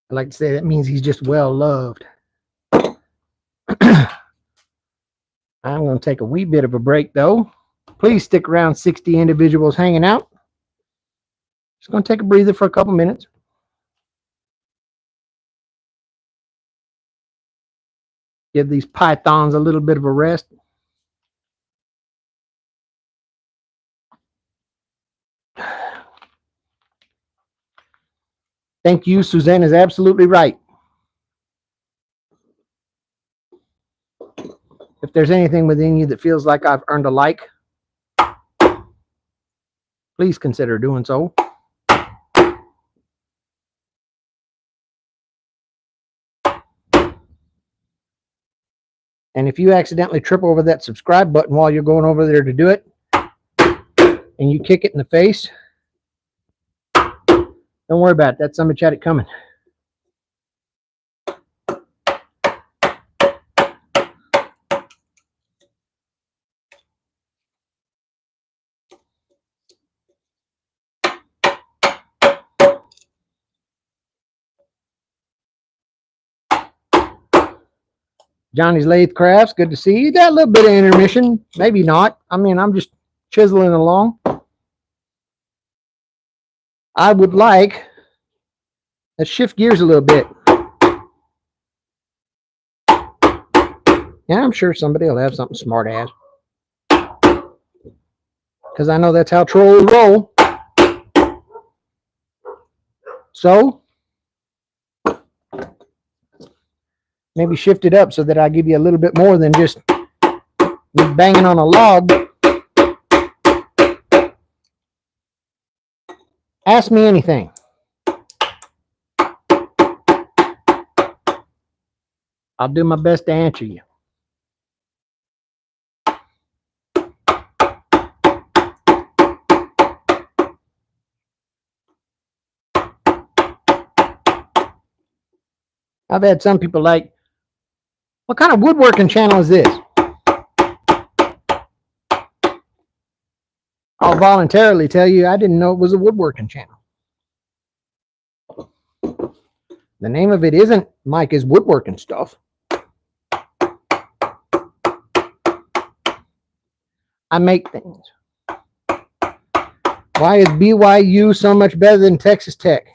Speaker 1: I like to say that means he's just well loved. I'm going to take a wee bit of a break, though. Please stick around. 60 individuals hanging out. Just going to take a breather for a couple minutes. Give these pythons a little bit of a rest. Thank you. Suzanne is absolutely right. If there's anything within you that feels like I've earned a like, please consider doing so. And if you accidentally trip over that subscribe button while you're going over there to do it, and you kick it in the face, don't worry about it. That's somebody had it coming. Johnny's Lathe Crafts, good to see you. Got a little bit of intermission, maybe not. I mean, I'm just chiseling along. I would like, let's shift gears a little bit. Yeah, I'm sure somebody will have something smart ass. Because I know that's how trolls roll. So, maybe shift it up so that I give you a little bit more than just me banging on a log. Ask me anything. I'll do my best to answer you. I've had some people like, what kind of woodworking channel is this? I'll voluntarily tell you I didn't know it was a woodworking channel. The name of it isn't Mike is Woodworking Stuff. I make things. Why is BYU so much better than Texas Tech?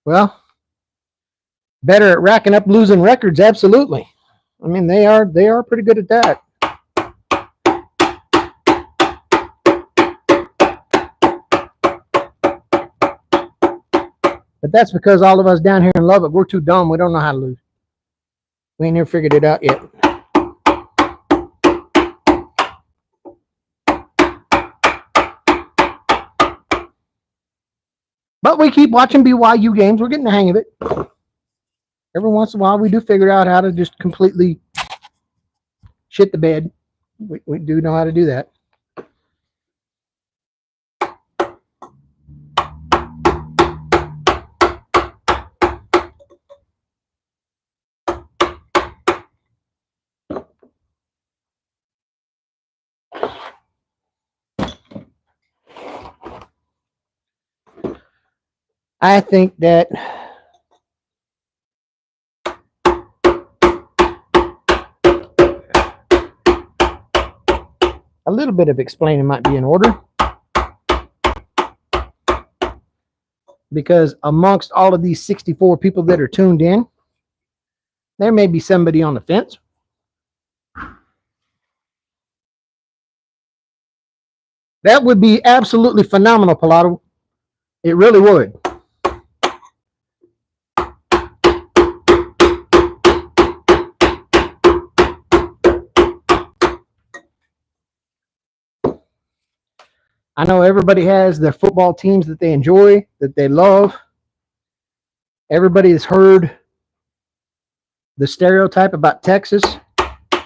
Speaker 1: Well, better at racking up losing records, absolutely. I mean, they are pretty good at that. But that's because all of us down here in Lubbock, we're too dumb. We don't know how to lose. We ain't never figured it out yet. But we keep watching BYU games. We're getting the hang of it. Every once in a while, we do figure out how to just completely shit the bed. We do know how to do that. I think that a little bit of explaining might be in order, because amongst all of these 64 people that are tuned in, there may be somebody on the fence. That would be absolutely phenomenal, Pilato. It really would. I know everybody has their football teams that they enjoy, that they love. Everybody has heard the stereotype about Texas and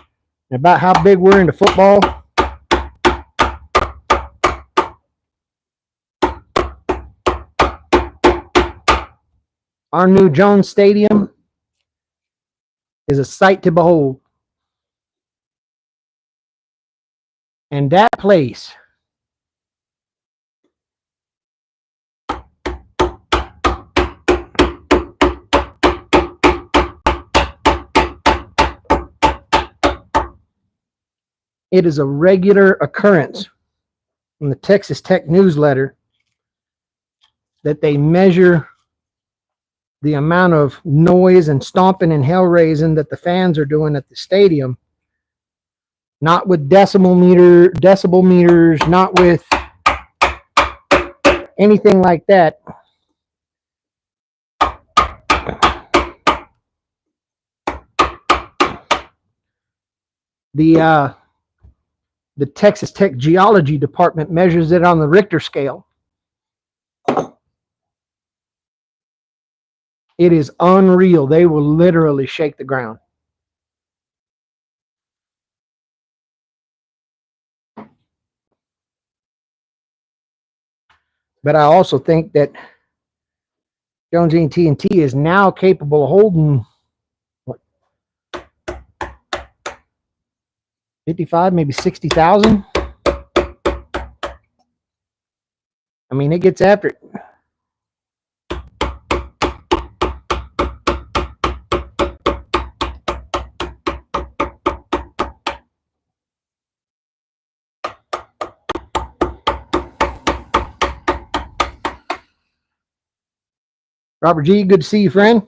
Speaker 1: about how big we're into football. Our new Jones Stadium is a sight to behold. And that place it is a regular occurrence in the Texas Tech newsletter that they measure the amount of noise and stomping and hell raising that the fans are doing at the stadium, not with decibel meters, not with anything like that. The Texas Tech Geology Department measures it on the Richter scale. It is unreal. They will literally shake the ground. But I also think that Jones E&T is now capable of holding what, 55, maybe 60,000. I mean, it gets after it. Robert G., good to see you, friend.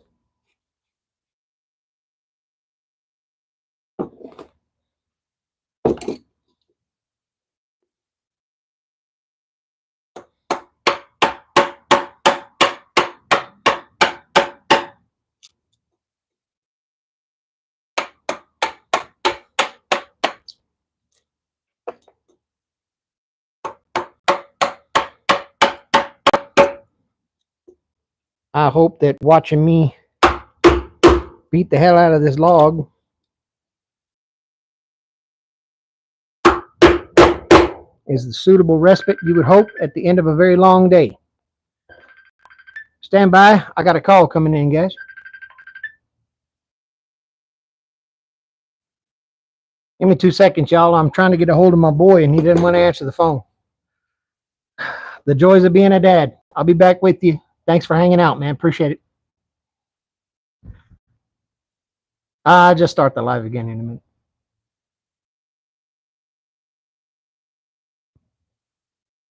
Speaker 1: I hope that watching me beat the hell out of this log is the suitable respite you would hope at the end of a very long day. Stand by. I got a call coming in, guys. Give me 2 seconds, y'all. I'm trying to get a hold of my boy, and he didn't want to answer the phone. The joys of being a dad. I'll be back with you. Thanks for hanging out, man. Appreciate it. I'll just start the live again in a minute.